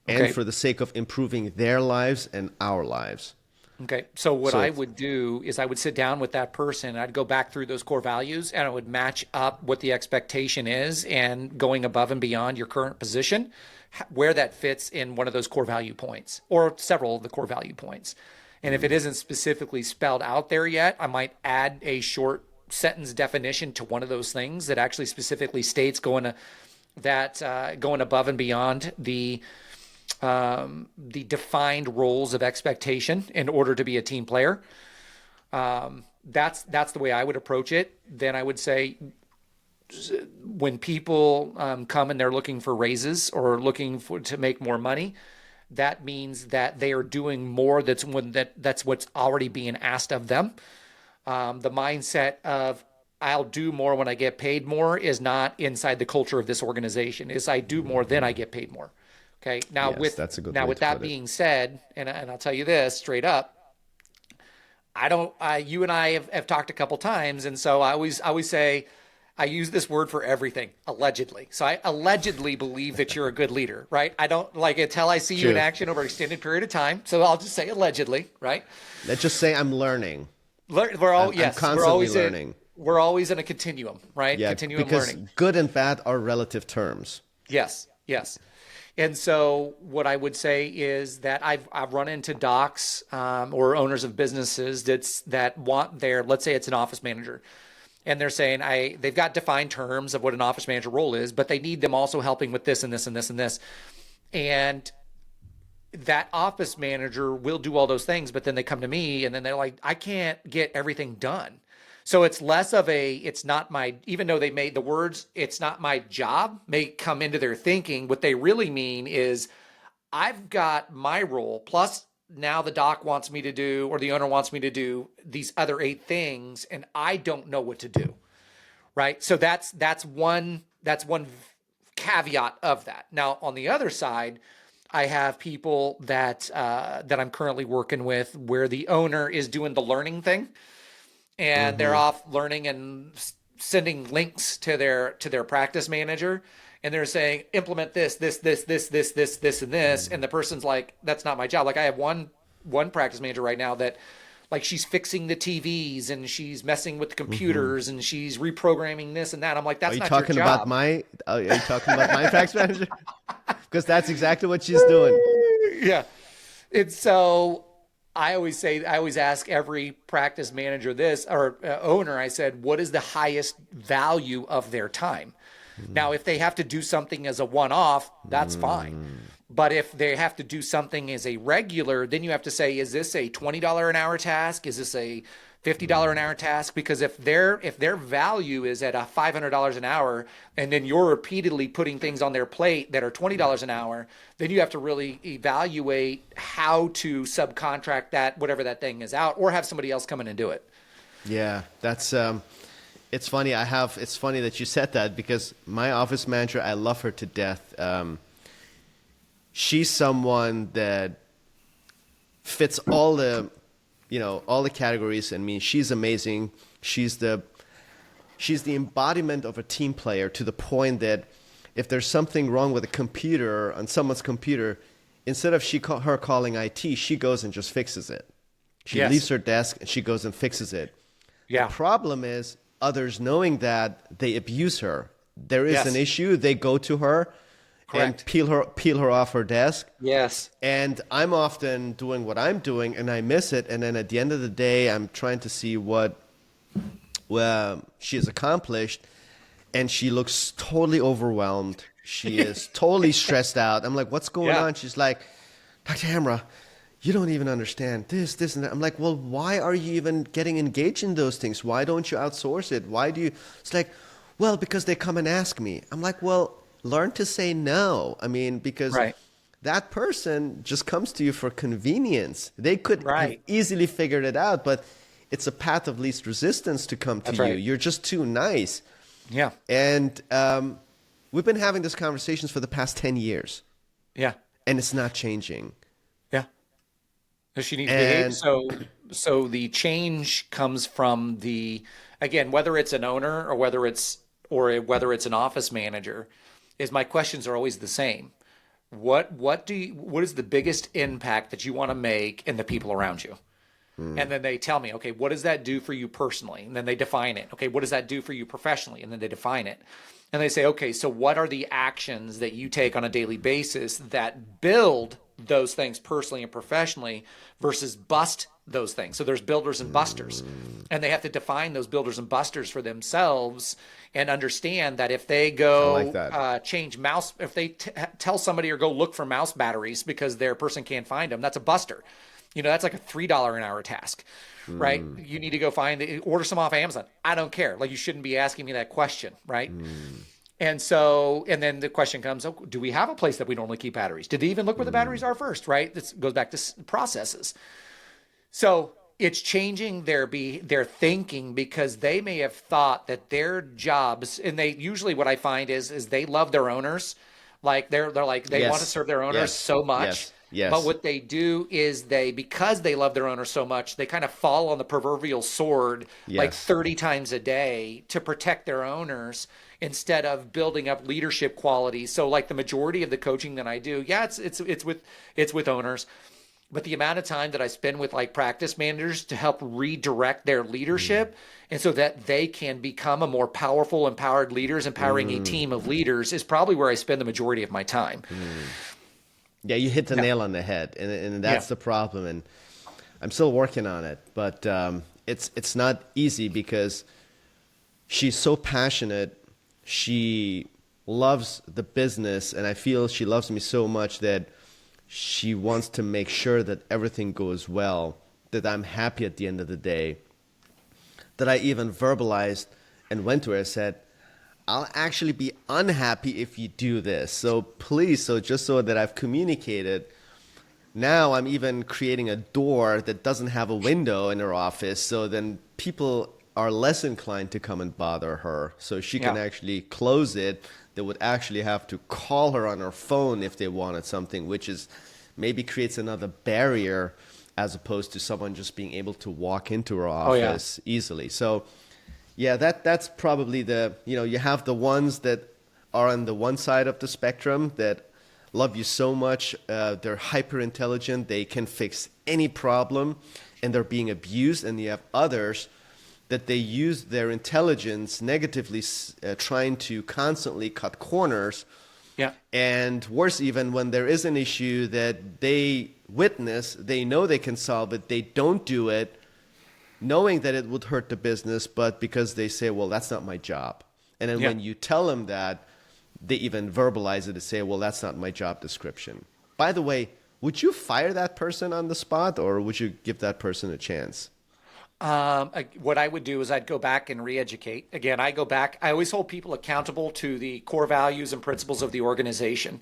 Speaker 1: and
Speaker 2: Okay.
Speaker 1: for the sake of improving their lives and our lives.
Speaker 2: Okay. So what
Speaker 1: So
Speaker 2: I
Speaker 1: it's,
Speaker 2: would do is I would sit down with that person. I'd go back through those core values and I would match up what the expectation is and going above and beyond your current position, where that fits in one of those core value points or several of the core value points. And if it isn't specifically spelled out there yet, I might add a short sentence definition to one of those things that actually specifically states going above and beyond the defined roles of expectation in order to be a team player. That's the way I would approach it. Then I would say when people come and they're looking for raises or to make more money, that means that they are doing more. That's what's already being asked of them. The mindset of I'll do more when I get paid more is not inside the culture of this organization. Is I do more, then I get paid more. Okay.
Speaker 1: yes, that's a good way
Speaker 2: With
Speaker 1: to
Speaker 2: that
Speaker 1: put it.
Speaker 2: being said, and I'll tell you this straight up, I don't. You and I have talked a couple times, and so I always say I use this word for everything, allegedly. So I allegedly believe that you're a good leader, right? I don't like it until I see you in
Speaker 1: True.
Speaker 2: action over an extended period of time. So I'll just say allegedly, right?
Speaker 1: Let's just say I'm learning.
Speaker 2: We're all
Speaker 1: I'm
Speaker 2: yes,
Speaker 1: constantly learning.
Speaker 2: we're always in a continuum, right?
Speaker 1: Yeah,
Speaker 2: Continuum
Speaker 1: because
Speaker 2: learning.
Speaker 1: good and bad are relative terms.
Speaker 2: Yes, yes. And so what I would say is that I've run into docs or owners of businesses that want let's say it's an office manager, and they're saying they've got defined terms of what an office manager role is, but they need them also helping with this and this and this and this, and that office manager will do all those things, but then they come to me and then they're like, I can't get everything done. So it's less of it's not my, even though they made the words, it's not my job may come into their thinking. What they really mean is I've got my role, plus now the doc wants me to do, or the owner wants me to do these other 8 things, and I don't know what to do. Right. So that's one caveat of that. Now, on the other side, I have people that I'm currently working with where the owner is doing the learning thing and they're off learning and sending links to their practice manager, and they're saying implement this and this, and the person's like, that's not my job. Like I have one practice manager right now that like she's fixing the TVs and she's messing with the computers and she's reprogramming this and that. I'm like,
Speaker 1: Are
Speaker 2: that's
Speaker 1: you
Speaker 2: not your
Speaker 1: talking
Speaker 2: job.
Speaker 1: are you talking about my practice manager? Because that's exactly what she's doing.
Speaker 2: Yeah. And so I always ask every practice manager this or owner, I said, what is the highest value of their time? Now, if they have to do something as a one-off, that's fine. But if they have to do something as a regular, then you have to say, is this a $20 an hour task? Is this a $50 an hour task? Because if their value is at a $500 an hour, and then you're repeatedly putting things on their plate that are $20 an hour, then you have to really evaluate how to subcontract that, whatever that thing is out, or have somebody else come in and do it.
Speaker 1: Yeah, that's it's funny. It's funny that you said that because my office manager, I love her to death. She's someone that fits all the all the categories. I mean, she's amazing. She's the embodiment of a team player, to the point that if there's something wrong with a computer on someone's computer, instead of her calling IT, she goes and just fixes it. She leaves
Speaker 2: Yes.
Speaker 1: her desk and she goes and fixes it. The
Speaker 2: Yeah.
Speaker 1: problem is others knowing that, they abuse her. There is an
Speaker 2: Yes.
Speaker 1: issue, they go to her and
Speaker 2: Correct.
Speaker 1: peel her off her desk.
Speaker 2: Yes.
Speaker 1: And I'm often doing what I'm doing and I miss it. And then at the end of the day, I'm trying to see what she has accomplished. And she looks totally overwhelmed. She is totally stressed out. I'm like, what's going
Speaker 2: Yeah.
Speaker 1: on? She's like, Dr. Hamra, you don't even understand this, and that. I'm like, well, why are you even getting engaged in those things? Why don't you outsource it? Why do you? It's like, well, because they come and ask me. I'm like, well, learn to say no. I mean, because
Speaker 2: Right.
Speaker 1: that person just comes to you for convenience. They could have
Speaker 2: Right.
Speaker 1: easily figured it out, but it's a path of least resistance to come to
Speaker 2: That's
Speaker 1: you.
Speaker 2: right.
Speaker 1: You're just too nice.
Speaker 2: Yeah.
Speaker 1: And we've been having these conversations for the past 10 years,
Speaker 2: Yeah.
Speaker 1: and it's not changing.
Speaker 2: Yeah. So she needs to behave.
Speaker 1: And
Speaker 2: So the change comes from again, whether it's an owner or whether it's an office manager, is my questions are always the same. What is the biggest impact that you want to make in the people around you? And then they tell me, okay, what does that do for you personally? And then they define it. Okay, what does that do for you professionally? And then they define it. And they say, okay, so what are the actions that you take on a daily basis that build those things personally and professionally versus bust those things? So there's builders and busters. And they have to define those builders and busters for themselves and understand that if they
Speaker 1: I like
Speaker 2: go
Speaker 1: that.
Speaker 2: change mouse, if they tell somebody or go look for mouse batteries because their person can't find them, that's a buster. That's like a $3 an hour task, right? You need to go order some off Amazon. I don't care. Like, you shouldn't be asking me that question, right? And then the question comes, oh, do we have a place that we normally keep batteries? Did they even look where the batteries are first, right? This goes back to processes. So it's changing their thinking, because they may have thought that their jobs, and they usually, what I find is they love their owners. Like they're like, they want to
Speaker 1: Yes,
Speaker 2: serve their owners
Speaker 1: yes,
Speaker 2: so much.
Speaker 1: yes,
Speaker 2: But
Speaker 1: yes.
Speaker 2: what they do is because they love their owner so much, they kind of fall on the proverbial sword like
Speaker 1: Yes.
Speaker 2: 30 times a day to protect their owners instead of building up leadership qualities. So like the majority of the coaching that I do, yeah, it's with owners. But the amount of time that I spend with like practice managers to help redirect their leadership, and so that they can become a more powerful, empowered leaders, empowering a team of leaders, is probably where I spend the majority of my time.
Speaker 1: Yeah, you hit the
Speaker 2: Yeah.
Speaker 1: nail on the head, and
Speaker 2: Yeah.
Speaker 1: that's the problem. And I'm still working on it, but it's not easy because she's so passionate. She loves the business, and I feel she loves me so much that she wants to make sure that everything goes well, that I'm happy at the end of the day, that I even verbalized and went to her and said, I'll actually be unhappy if you do this. So please, so just so that I've communicated, now I'm even creating a door that doesn't have a window in her office, so then people are less inclined to come and bother her. So she can
Speaker 2: Yeah.
Speaker 1: actually close it. They would actually have to call her on her phone if they wanted something, which is maybe creates another barrier as opposed to someone just being able to walk into her
Speaker 2: Oh yeah.
Speaker 1: office easily. So yeah, that's probably you have the ones that are on the one side of the spectrum that love you so much. They're hyper intelligent. They can fix any problem and they're being abused. And you have others that they use their intelligence negatively, trying to constantly cut corners.
Speaker 2: Yeah.
Speaker 1: And worse, even when there is an issue that they witness, they know they can solve it, they don't do it, knowing that it would hurt the business, but because they say, well, that's not my job. And then
Speaker 2: Yeah.
Speaker 1: when you tell them that, they even verbalize it and say, well, that's not my job description. By the way, would you fire that person on the spot, or would you give that person a chance?
Speaker 2: What I would do is I'd go back and re-educate. Again, I go back. I always hold people accountable to the core values and principles of the organization.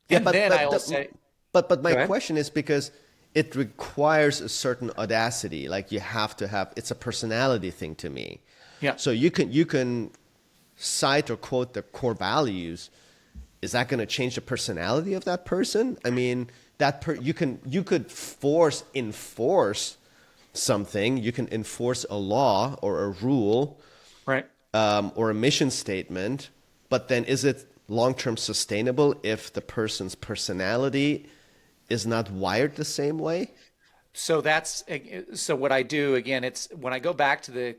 Speaker 1: Yeah,
Speaker 2: And
Speaker 1: but
Speaker 2: then
Speaker 1: but
Speaker 2: I'll
Speaker 1: the,
Speaker 2: say,
Speaker 1: but
Speaker 2: go
Speaker 1: my
Speaker 2: ahead.
Speaker 1: question is because it requires a certain audacity. Like you have to have, it's a personality thing to me.
Speaker 2: Yeah.
Speaker 1: So you can cite or quote the core values. Is that going to change the personality of that person? I mean, you could enforce something. You can enforce a law or a rule,
Speaker 2: Right.
Speaker 1: or a mission statement, but then is it long-term sustainable if the person's personality is not wired the same way?
Speaker 2: So that's so what I do again, it's when I go back to the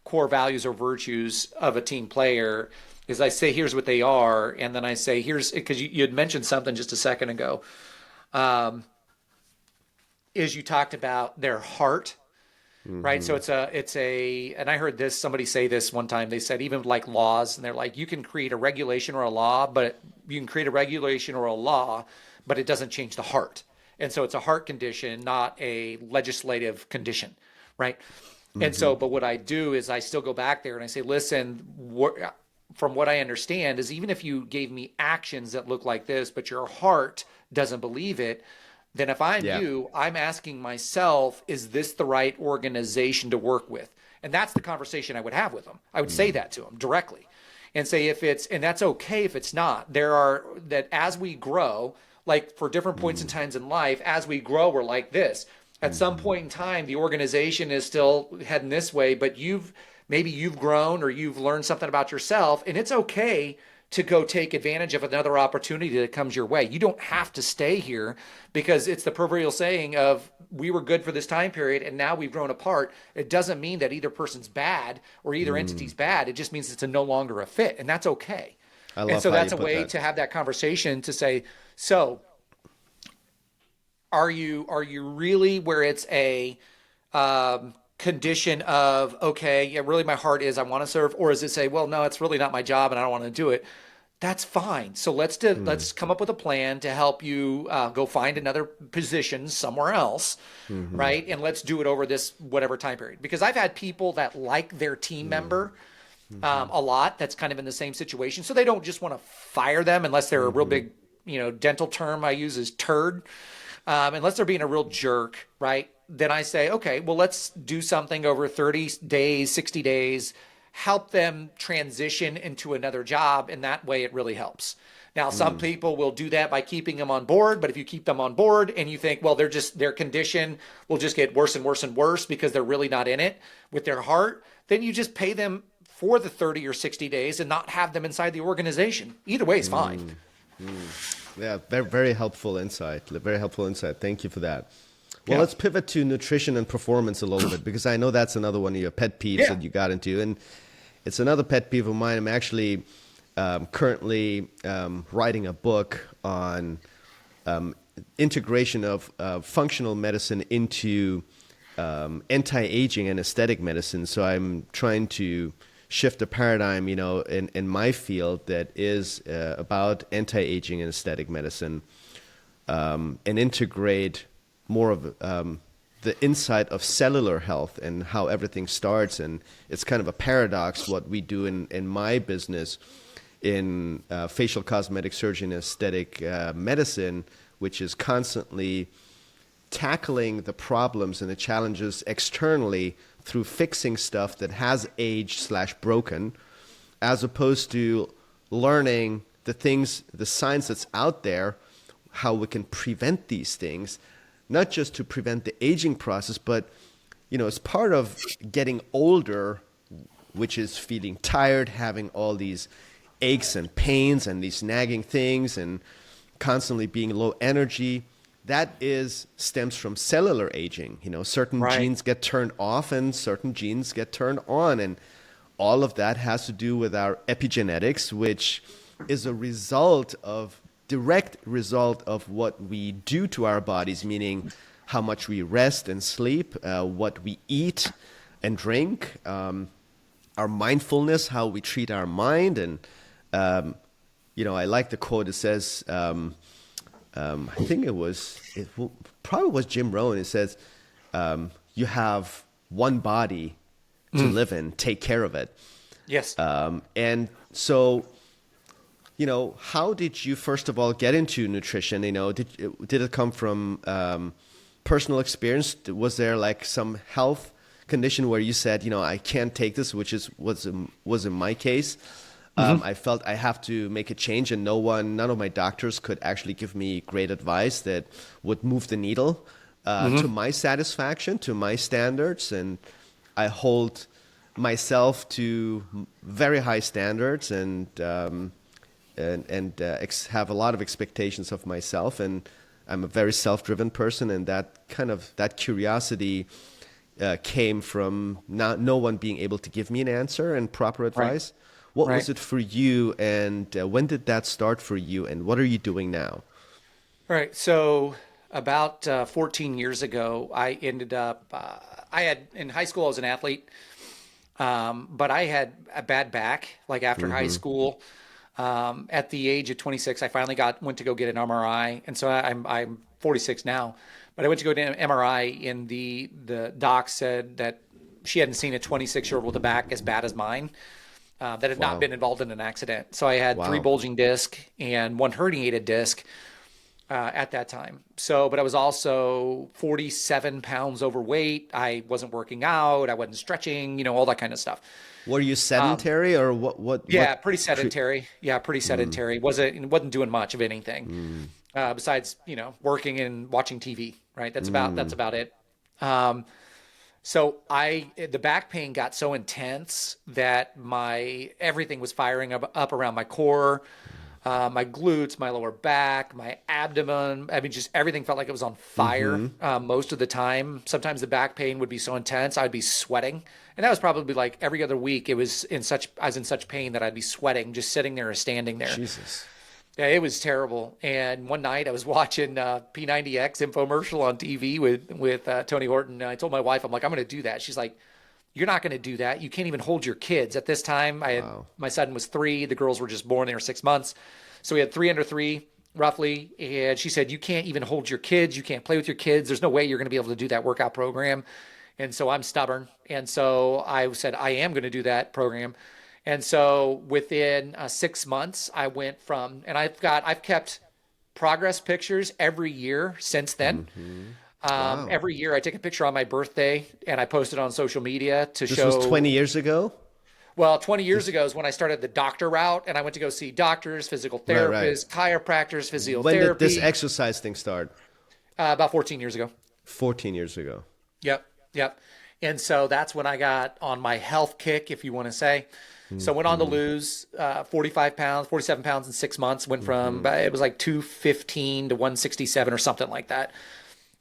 Speaker 2: core values or virtues of a team player is I say here's what they are, and then I say here's because you had mentioned something just a second ago. Um, is you talked about their heart, right? So
Speaker 1: Mm-hmm.
Speaker 2: it's a and I heard this somebody say this one time. They said even like laws, and they're like you can create a regulation or a law, but you can create a regulation or a law, but it doesn't change the heart. And so it's a heart condition, not a legislative condition, right? And
Speaker 1: Mm-hmm.
Speaker 2: so, but what I do is I still go back there and I say, listen, from what I understand is even if you gave me actions that look like this, but your heart doesn't believe it, then if I'm
Speaker 1: Yeah.
Speaker 2: you, I'm asking myself, is this the right organization to work with? And that's the conversation I would have with them. I would say that to them directly and say if it's, and that's okay if it's not. There are, that as we grow, like for different points in times in life, as we grow, we're like this. At some
Speaker 1: Mm-hmm.
Speaker 2: point in time, the organization is still heading this way, but maybe you've grown or you've learned something about yourself, and it's okay to go take advantage of another opportunity that comes your way. You don't have to stay here because it's the proverbial saying of we were good for this time period and now we've grown apart. It doesn't mean that either person's bad or either entity's bad. It just means it's no longer a fit, and that's okay.
Speaker 1: I
Speaker 2: And
Speaker 1: love
Speaker 2: so
Speaker 1: how you
Speaker 2: that's a
Speaker 1: put
Speaker 2: way
Speaker 1: that.
Speaker 2: to have that conversation to say, so are you really where it's a condition of okay, yeah, really my heart is I want to serve, or is it say, well, no, it's really not my job and I don't want to do it? That's fine. So let's come up with a plan to help you go find another position somewhere else,
Speaker 1: Mm-hmm.
Speaker 2: right? And let's do it over this whatever time period. Because I've had people that like their team member
Speaker 1: Mm-hmm.
Speaker 2: a lot. That's kind of in the same situation, so they don't just want to fire them unless they're a real
Speaker 1: Mm-hmm.
Speaker 2: big, dental term I use is turd. Unless they're being a real jerk, right? Then I say, okay, well, let's do something over 30 days, 60 days, help them transition into another job. And that way it really helps. Now, some
Speaker 1: Mm.
Speaker 2: people will do that by keeping them on board. But if you keep them on board and you think, well, their condition will just get worse and worse and worse because they're really not in it with their heart, then you just pay them for the 30 or 60 days and not have them inside the organization. Either way is fine.
Speaker 1: Mm. Yeah, very, very helpful insight. Very helpful insight. Thank you for that. Well,
Speaker 2: Yeah.
Speaker 1: let's pivot to nutrition and performance a little bit because I know that's another one of your pet peeves
Speaker 2: Yeah.
Speaker 1: that you got into, and it's another pet peeve of mine. I'm actually currently writing a book on integration of functional medicine into anti-aging and aesthetic medicine. So I'm trying to shift the paradigm, in my field that is about anti-aging and aesthetic medicine, and integrate more of the insight of cellular health and how everything starts. And it's kind of a paradox what we do in my business in facial cosmetic surgery and aesthetic medicine, which is constantly tackling the problems and the challenges externally through fixing stuff that has aged slash broken, as opposed to learning the things, the science that's out there, how we can prevent these things, not just to prevent the aging process, but as part of getting older, which is feeling tired, having all these aches and pains and these nagging things and constantly being low energy, that stems from cellular aging. Certain
Speaker 2: Right.
Speaker 1: genes get turned off and certain genes get turned on, and all of that has to do with our epigenetics, which is a direct result of what we do to our bodies, meaning how much we rest and sleep, what we eat and drink, our mindfulness, how we treat our mind. And I like the quote. It says, I think probably was Jim Rohn. It says, "You have one body to live in. Take care of it."
Speaker 2: Yes.
Speaker 1: And so, how did you first of all get into nutrition? Did it come from personal experience? Was there like some health condition where you said, I can't take this, which was in my case. I felt I have to make a change, and none of my doctors could actually give me great advice that would move the needle. to
Speaker 2: Hmm.
Speaker 1: my satisfaction, to my standards, and I hold myself to very high standards, and have a lot of expectations of myself. And I'm a very self-driven person, and that curiosity came from not no one being able to give me an answer and proper
Speaker 2: Right.
Speaker 1: advice. What was
Speaker 2: Right.
Speaker 1: it for you, and when did that start for you, and what are you doing now?
Speaker 2: All right. So about 14 years ago, I ended up, I had in high school, I was an athlete, but I had a bad back like after high
Speaker 1: Mm-hmm.
Speaker 2: school. At the age of 26, I finally went to go get an MRI. And so I'm 46 now, but I went to go get an MRI, and the doc said that she hadn't seen a 26-year-old with a back as bad as mine. That had not
Speaker 1: Wow.
Speaker 2: been involved in an accident. So I had three
Speaker 1: Wow.
Speaker 2: bulging disc and one herniated disc at that time. So, but I was also 47 pounds overweight. I wasn't working out. I wasn't stretching, all that kind of stuff.
Speaker 1: Were you sedentary, or
Speaker 2: Yeah,
Speaker 1: what
Speaker 2: pretty
Speaker 1: pre-
Speaker 2: sedentary. Yeah, pretty
Speaker 1: mm,
Speaker 2: sedentary. Wasn't doing much of anything
Speaker 1: mm,
Speaker 2: besides, working and watching TV, right? That's
Speaker 1: mm,
Speaker 2: about it. Um, so the back pain got so intense that my everything was firing up around my core, my glutes, my lower back, my abdomen. I mean, just everything felt like it was on fire
Speaker 1: mm-hmm.
Speaker 2: most of the time. Sometimes the back pain would be so intense, I'd be sweating. And that was probably like every other week. I was in such pain that I'd be sweating just sitting there or standing there.
Speaker 1: Jesus.
Speaker 2: Yeah, it was terrible. And one night I was watching P90X infomercial on TV with Tony Horton. And I told my wife, I'm like, I'm going to do that. She's like, you're not going to do that. You can't even hold your kids. At this time,
Speaker 1: Wow.
Speaker 2: my son was 3. The girls were just born. They were 6 months. So we had 3 under 3 roughly. And she said, you can't even hold your kids. You can't play with your kids. There's no way you're going to be able to do that workout program. And so I'm stubborn. And so I said, I am going to do that program. And so within 6 months, I went from, and I've kept progress pictures every year since then.
Speaker 1: Mm-hmm. Wow.
Speaker 2: Every year I take a picture on my birthday and I post it on social media to
Speaker 1: This was
Speaker 2: show,
Speaker 1: 20 years ago?
Speaker 2: well, 20 years
Speaker 1: This
Speaker 2: ago is when I started the doctor route, and I went to go see doctors, physical
Speaker 1: Right, right.
Speaker 2: therapists, chiropractors,
Speaker 1: When did this
Speaker 2: physiotherapy,
Speaker 1: exercise thing start?
Speaker 2: about 14 years ago.
Speaker 1: 14 years ago.
Speaker 2: Yep. Yep. And so that's when I got on my health kick, if you want to say. So went on to
Speaker 1: Mm-hmm.
Speaker 2: lose 45 pounds, 47 pounds in 6 months. Went from,
Speaker 1: Mm-hmm.
Speaker 2: it was like 215 to 167 or something like that.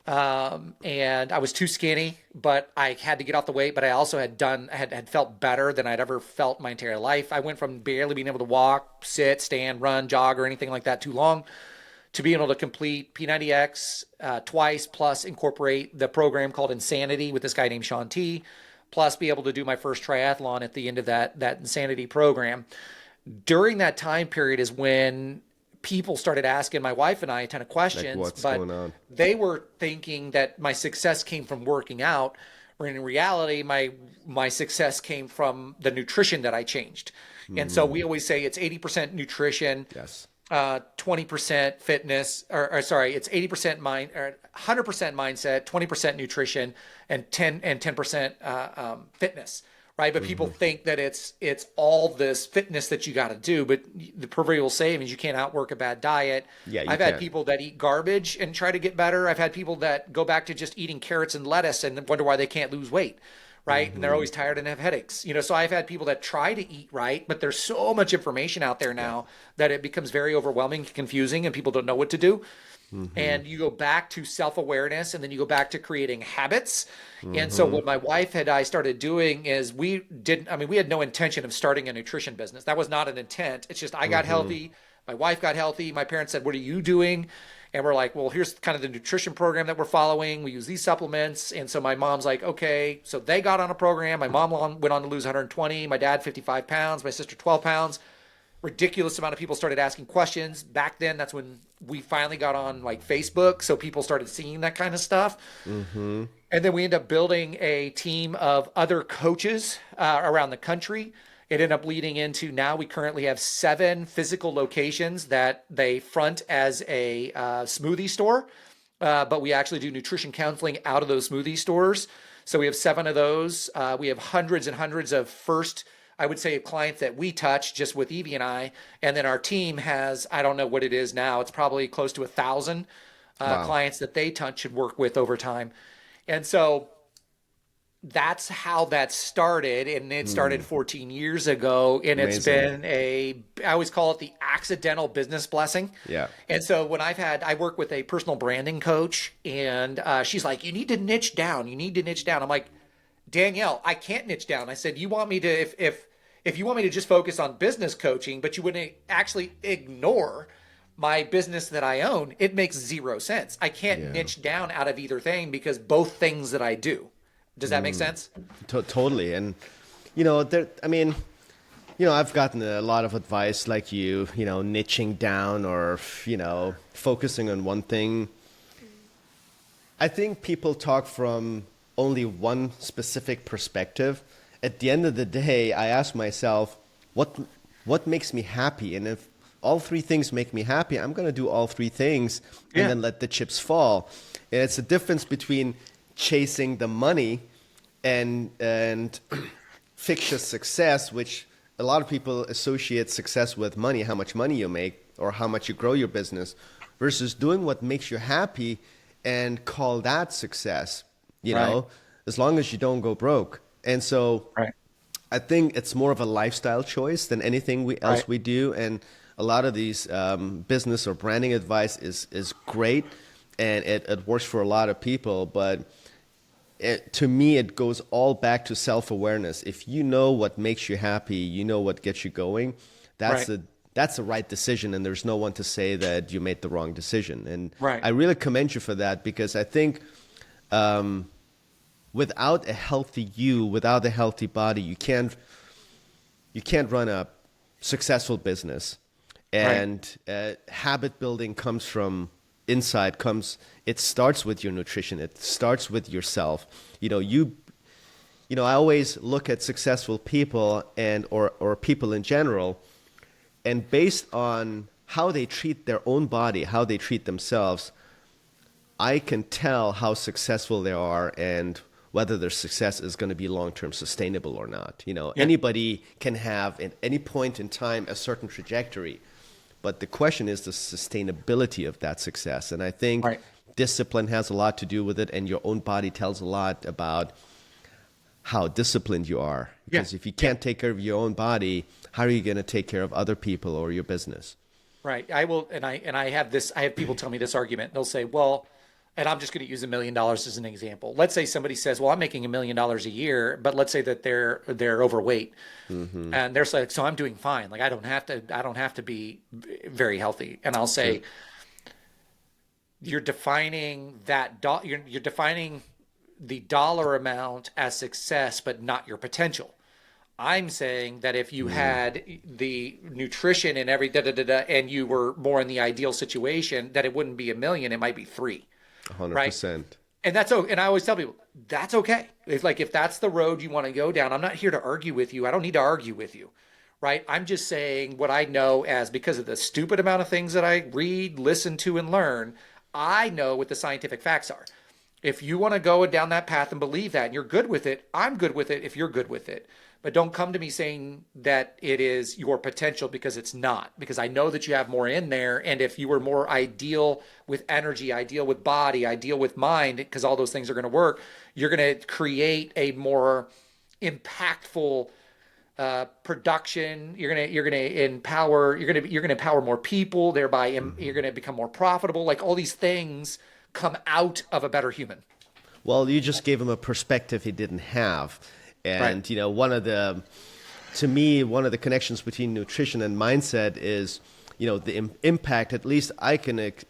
Speaker 2: And I was too skinny, but I had to get off the weight. But I also had felt better than I'd ever felt my entire life. I went from barely being able to walk, sit, stand, run, jog, or anything like that too long to being able to complete P90X twice, plus incorporate the program called Insanity with this guy named Sean T, plus be able to do my first triathlon at the end of that Insanity program. During that time period is when people started asking my wife and I a ton of
Speaker 1: Like,
Speaker 2: questions,
Speaker 1: what's
Speaker 2: but
Speaker 1: going on?
Speaker 2: they were thinking that my success came from working out, when in reality, my success came from the nutrition that I changed. And so we
Speaker 1: Mm,
Speaker 2: always say it's 80% nutrition,
Speaker 1: yes.
Speaker 2: 20% fitness, or sorry, it's 80% mind, or 100% mindset, 20% nutrition, and 10% fitness, right? But people
Speaker 1: Mm-hmm.
Speaker 2: think that it's all this fitness that you got to do. But the proverbial saying is you can't outwork a bad diet.
Speaker 1: Yeah, you
Speaker 2: I've had
Speaker 1: can.
Speaker 2: people that eat garbage and try to get better. I've had people that go back to just eating carrots and lettuce and wonder why they can't lose weight, right? And they're
Speaker 1: Mm-hmm.
Speaker 2: always tired and have headaches. So I've had people that try to eat right, but there's so much information out there
Speaker 1: Yeah.
Speaker 2: now that it becomes very overwhelming, confusing, and people don't know what to do.
Speaker 1: Mm-hmm.
Speaker 2: And you go back to self-awareness, and then you go back to creating habits. And so
Speaker 1: Mm-hmm.
Speaker 2: what my wife and I started doing is we had no intention of starting a nutrition business. That was not an intent. It's just I got
Speaker 1: Mm-hmm.
Speaker 2: healthy, my wife got healthy, my parents said, "What are you doing?" And we're like, well, here's kind of the nutrition program that we're following. We use these supplements. And so my mom's like, okay. So they got on a program. My mom went on to lose 120, my dad 55 pounds, my sister 12 pounds. Ridiculous amount of people started asking questions. Back then, that's when we finally got on like Facebook. So people started seeing that kind of stuff.
Speaker 1: Mm-hmm.
Speaker 2: And then we ended up building a team of other coaches around the country. It ended up leading into, now we currently have 7 physical locations that they front as a smoothie store, but we actually do nutrition counseling out of those smoothie stores. So we have 7 of those. We have hundreds and hundreds of I would say, clients that we touch just with Evie and I. And then our team has, I don't know what it is now, it's probably close to 1,000
Speaker 1: Wow.
Speaker 2: clients that they touch and work with over time. And so that's how that started. And it started 14 years ago. And it's
Speaker 1: Amazing.
Speaker 2: been I always call it the accidental business blessing.
Speaker 1: Yeah.
Speaker 2: And so when I work with a personal branding coach, and she's like, you need to niche down. You need to niche down. I'm like, Danielle, I can't niche down. I said, you want me to, if you want me to just focus on business coaching, but you wouldn't actually ignore my business that I own, it makes zero sense. I can't
Speaker 1: Yeah.
Speaker 2: niche down out of either thing because both things that I do. Does that make sense?
Speaker 1: Totally. And, there, I mean, I've gotten a lot of advice like niching down or, focusing on one thing. I think people talk from only one specific perspective. At the end of the day, I ask myself, what makes me happy? And if all three things make me happy, I'm going to do all three things and then let the chips fall. And it's a difference between chasing the money and fictitious success, which a lot of people associate success with money, how much money you make or how much you grow your business, versus doing what makes you happy and call that success, as long as you don't go broke. And so
Speaker 2: Right.
Speaker 1: I think it's more of a lifestyle choice than anything else
Speaker 2: Right.
Speaker 1: we do. And a lot of these business or branding advice is great, and it works for a lot of people. But to me, it goes all back to self-awareness. If you know what makes you happy, you know what gets you going, that's
Speaker 2: Right.
Speaker 1: that's the right decision, and there's no one to say that you made the wrong decision. And
Speaker 2: Right.
Speaker 1: I really commend you for that, because I think without a healthy you, without a healthy body, you can't run a successful business.
Speaker 2: Right.
Speaker 1: And habit building comes from inside. It starts with your nutrition. It starts with yourself. I always look at successful people or people in general, and based on how they treat their own body, how they treat themselves, I can tell how successful they are and whether their success is going to be long-term sustainable or not.
Speaker 2: Yeah.
Speaker 1: Anybody can have at any point in time a certain trajectory, but the question is the sustainability of that success. And I think
Speaker 2: Right.
Speaker 1: discipline has a lot to do with it, and your own body tells a lot about how disciplined you are.
Speaker 2: Yeah.
Speaker 1: Because if you can't take care of your own body, how are you going to take care of other people or your business?
Speaker 2: Right. I will, and I have this. I have people tell me this argument. They'll say, "Well," and I'm just going to use $1 million as an example. Let's say somebody says, "Well, I'm making $1 million a year," but let's say that they're overweight, and they're like, "So I'm doing fine. Like I don't have to be very healthy." And I'll say, "You're defining you're defining the dollar amount as success, but not your potential." I'm saying that if you had the nutrition and every and you were more in the ideal situation, that it wouldn't be 1 million, it might be 3, right?
Speaker 1: 100%.
Speaker 2: And that's okay. And I always tell people that's okay. If that's the road you want to go down, I'm not here to argue with you. I don't need to argue with you, right? I'm just saying what I know, as because of the stupid amount of things that I read, listen to, and learn, I know what the scientific facts are. If you want to go down that path and believe that and you're good with it, I'm good with it if you're good with it. But don't come to me saying that it is your potential, because it's not. Because I know that you have more in there. And if you were more ideal with energy, ideal with body, ideal with mind, because all those things are going to work, you're going to create a more impactful production. You're gonna empower. You're gonna empower more people. Thereby, you're gonna become more profitable. Like all these things come out of a better human.
Speaker 1: Well, you just gave him a perspective he didn't have. And,
Speaker 2: Right.
Speaker 1: to me, one of the connections between nutrition and mindset is, the impact, at least I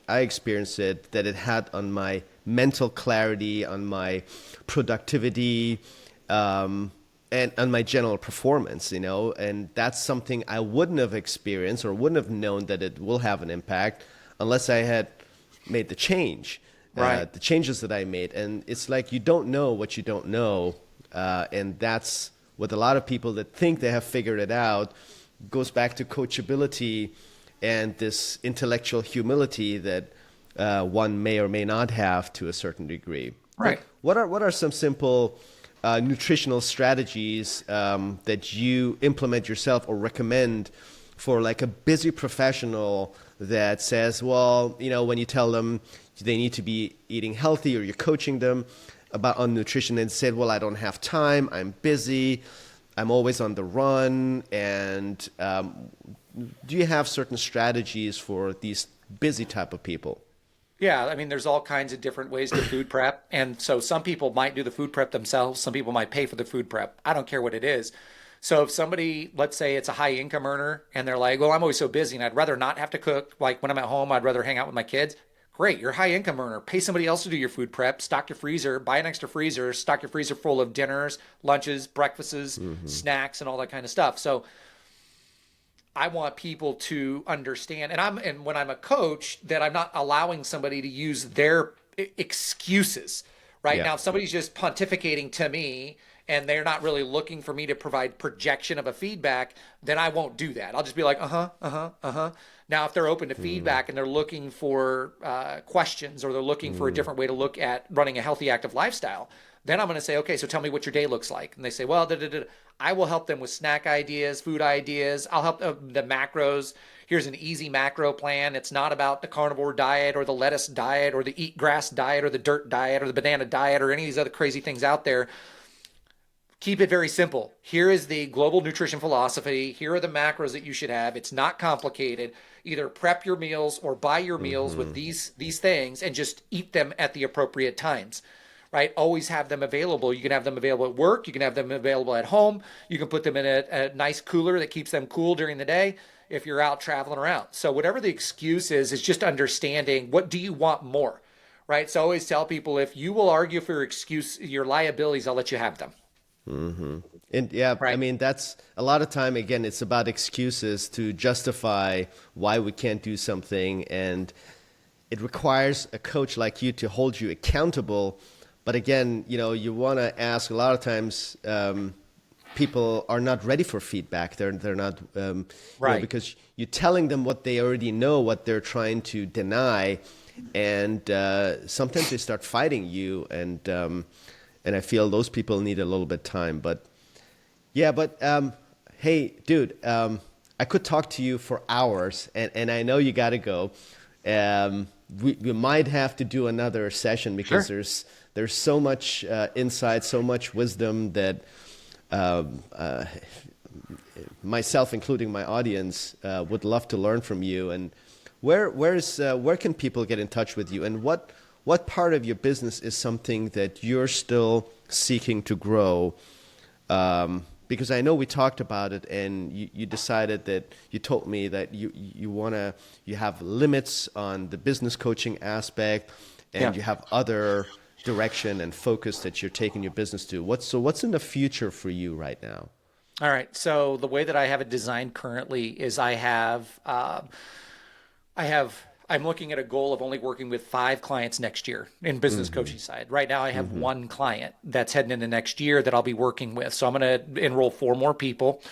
Speaker 1: experienced it, that it had on my mental clarity, on my productivity, and on my general performance, and that's something I wouldn't have experienced or wouldn't have known that it will have an impact unless I had made the
Speaker 2: Right.
Speaker 1: the changes that I made. And it's like you don't know what you don't know, and that's what a lot of people that think they have figured it out goes back to coachability and this intellectual humility that one may or may not have to a certain degree.
Speaker 2: Right.
Speaker 1: What are some simple nutritional strategies that you implement yourself or recommend for like a busy professional that says, well, when you tell them they need to be eating healthy, or you're coaching them on nutrition, and said, well, I don't have time, I'm busy, I'm always on the run. And do you have certain strategies for these busy type of people?
Speaker 2: Yeah, I mean, there's all kinds of different ways to food prep. And so some people might do the food prep themselves. Some people might pay for the food prep. I don't care what it is. So if somebody, let's say it's a high income earner and they're like, well, I'm always so busy and I'd rather not have to cook. Like when I'm at home, I'd rather hang out with my kids. Great, you're a high income earner. Pay somebody else to do your food prep. Stock your freezer, buy an extra freezer, stock your freezer full of dinners, lunches, breakfasts, snacks, and all that kind of stuff. So I want people to understand, and when I'm a coach, that I'm not allowing somebody to use their excuses. Right
Speaker 1: Yeah.
Speaker 2: now, if somebody's just pontificating to me and they're not really looking for me to provide projection of a feedback, then I won't do that. I'll just be like, Now, if they're open to feedback and they're looking for questions, or they're looking for a different way to look at running a healthy, active lifestyle, then I'm going to say, okay, so tell me what your day looks like. And they say, well, I will help them with snack ideas, food ideas. I'll help the macros. Here's an easy macro plan. It's not about the carnivore diet or the lettuce diet or the eat grass diet or the dirt diet or the banana diet or any of these other crazy things out there. Keep it very simple. Here is the global nutrition philosophy. Here are the macros that you should have. It's not complicated. Either prep your meals or buy your meals with these things and just eat them at the appropriate times. Right? Always have them available. You can have them available at work. You can have them available at home. You can put them in a nice cooler that keeps them cool during the day if you're out traveling around. So whatever the excuse is just understanding, what do you want more? Right? So I always tell people, if you will argue for your excuse, your liabilities, I'll let you have them.
Speaker 1: And yeah, I
Speaker 2: Right.
Speaker 1: mean, that's a lot of time, again, it's about excuses to justify why we can't do something. And it requires a coach like you to hold you accountable. But again, you want to ask, a lot of times people are not ready for feedback. They're not,
Speaker 2: Right.
Speaker 1: because you're telling them what they already know, what they're trying to deny. And sometimes they start fighting you. And I feel those people need a little bit time. But yeah, hey, dude, I could talk to you for hours, and I know you got to go. We might have to do another session, because
Speaker 2: Sure.
Speaker 1: there's so much insight, so much wisdom that myself, including my audience, would love to learn from you. And where can people get in touch with you, and what part of your business is something that you're still seeking to grow? Because I know we talked about it, and you decided that you told me that you have limits on the business coaching aspect, and
Speaker 2: Yeah.
Speaker 1: you have other direction and focus that you're taking your business to. What's in the future for you right now?
Speaker 2: All right. So the way that I have it designed currently is I'm looking at a goal of only working with 5 clients next year in business coaching side. Right now, I have one client that's heading into next year that I'll be working with. So I'm going to enroll 4 more people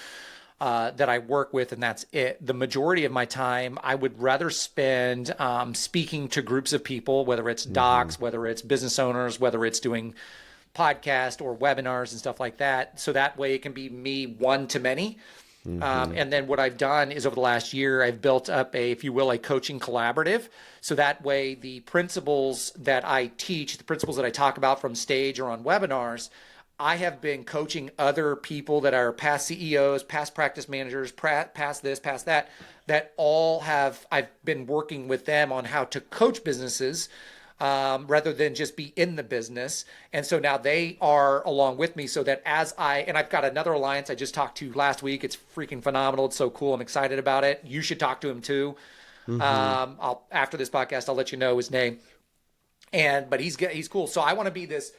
Speaker 2: that I work with, and that's it. The majority of my time, I would rather spend speaking to groups of people, whether it's docs, whether it's business owners, whether it's doing podcast or webinars and stuff like that. So that way it can be me one to many. And then what I've done is, over the last year, I've built up if you will, a coaching collaborative. So that way the principles that I teach, the principles that I talk about from stage or on webinars, I have been coaching other people that are past CEOs, past practice managers, past this, past that, I've been working with them on how to coach businesses rather than just be in the business. And so now they are along with me, so that and I've got another alliance I just talked to last week. It's freaking phenomenal. It's so cool. I'm excited about it. You should talk to him too. After this podcast, I'll let you know his name. But he's cool. So I want to be this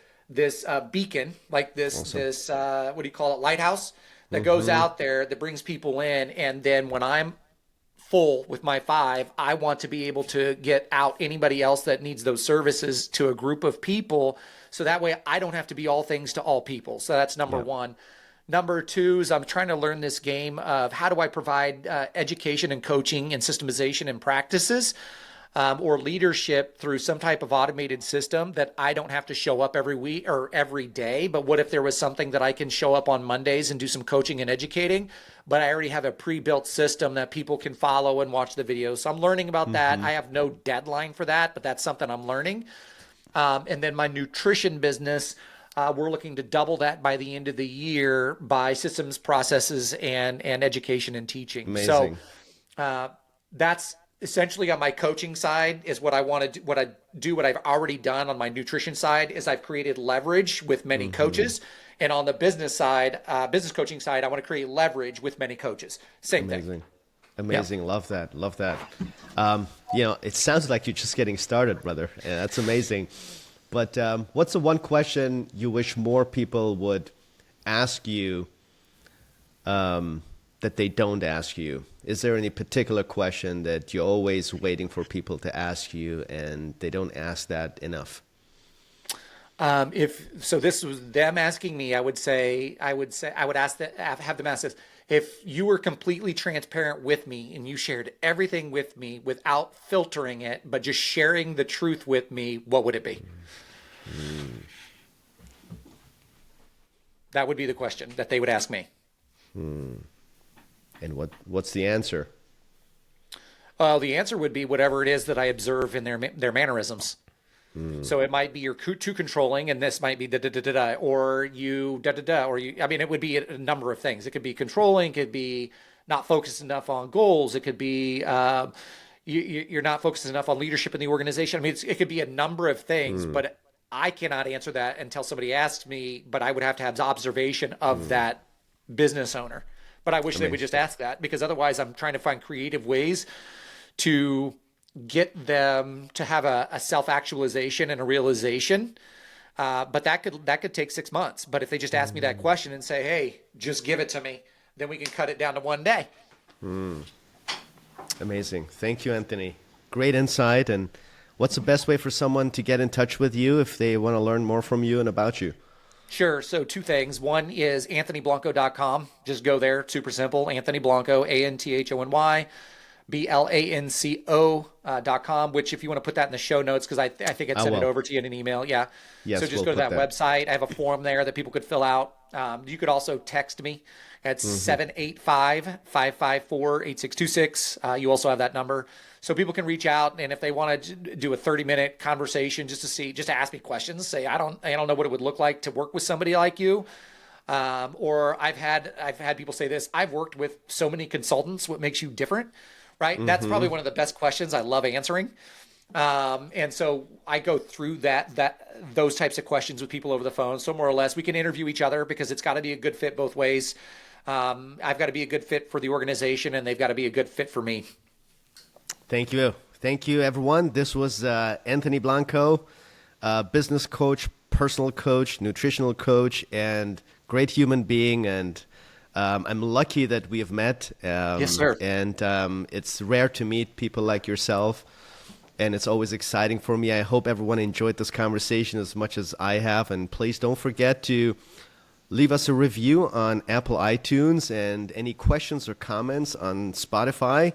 Speaker 2: beacon, like this what do you call it, lighthouse that goes out there that brings people in. And then when I'm full with my 5, I want to be able to get out anybody else that needs those services to a group of people, so that way I don't have to be all things to all people. So that's number one. Number 2 is I'm trying to learn this game of how do I provide education and coaching and systemization and practices or leadership through some type of automated system that I don't have to show up every week or every day. But what if there was something that I can show up on Mondays and do some coaching and educating, but I already have a pre-built system that people can follow and watch the videos. So I'm learning about that. I have no deadline for that, but that's something I'm learning. And then my nutrition business, we're looking to double that by the end of the year by systems, processes, and education and teaching.
Speaker 1: Amazing.
Speaker 2: So that's essentially on my coaching side is what I want to do, what I've already done on my nutrition side is I've created leverage with many coaches. And on the business side, business coaching side, I want to create leverage with many coaches. Same thing.
Speaker 1: Amazing. Love that. Love that. It sounds like you're just getting started, brother. Yeah, that's amazing. But what's the one question you wish more people would ask you that they don't ask you? Is there any particular question that you're always waiting for people to ask you and they don't ask that enough?
Speaker 2: If so, this was them asking me. I would ask that, have them ask this. If you were completely transparent with me and you shared everything with me without filtering it, but just sharing the truth with me, what would it be? That would be the question that they would ask me.
Speaker 1: And what's the answer?
Speaker 2: The answer would be whatever it is that I observe in their mannerisms. So it might be you're too controlling, and this might be da da da da da, or you da da da, or you. I mean, it would be a number of things. It could be controlling, it could be not focused enough on goals. It could be you're not focused enough on leadership in the organization. I mean, it could be a number of things, but I cannot answer that until somebody asks me. But I would have to have observation of that business owner. But I wish they would just ask that, because otherwise I'm trying to find creative ways to get them to have a self-actualization and a realization. But that could take 6 months. But if they just ask me that question and say, hey, just give it to me, then we can cut it down to one day.
Speaker 1: Amazing. Thank you, Anthony. Great insight. And what's the best way for someone to get in touch with you if they want to learn more from you and about you?
Speaker 2: Sure. So 2 things. One is anthonyblanco.com. Just go there. Super simple. Anthony Blanco, ANTHONY. BLANCO.com, which if you want to put that in the show notes, because I think I'd send it over to you in an email. Yeah.
Speaker 1: Yes,
Speaker 2: so just go to that website. I have a form there that people could fill out. You could also text me at 785-554-8626. You also have that number. So people can reach out, and if they want to do a 30-minute conversation just to ask me questions, say, I don't know what it would look like to work with somebody like you. Or I've had people say this, I've worked with so many consultants, what makes you different? Right? That's probably one of the best questions I love answering. And so I go through those types of questions with people over the phone. So more or less we can interview each other, because it's got to be a good fit both ways. I've got to be a good fit for the organization, and they've got to be a good fit for me.
Speaker 1: Thank you. Thank you, everyone. This was Anthony Blanco, business coach, personal coach, nutritional coach, and great human being. And I'm lucky that we have met.
Speaker 2: Yes, sir.
Speaker 1: And it's rare to meet people like yourself, and it's always exciting for me. I hope everyone enjoyed this conversation as much as I have. And please don't forget to leave us a review on Apple iTunes, and any questions or comments on Spotify.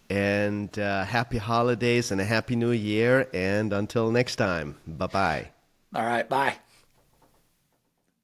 Speaker 1: And happy holidays and a happy new year. And until next time, bye-bye.
Speaker 2: All right. Bye.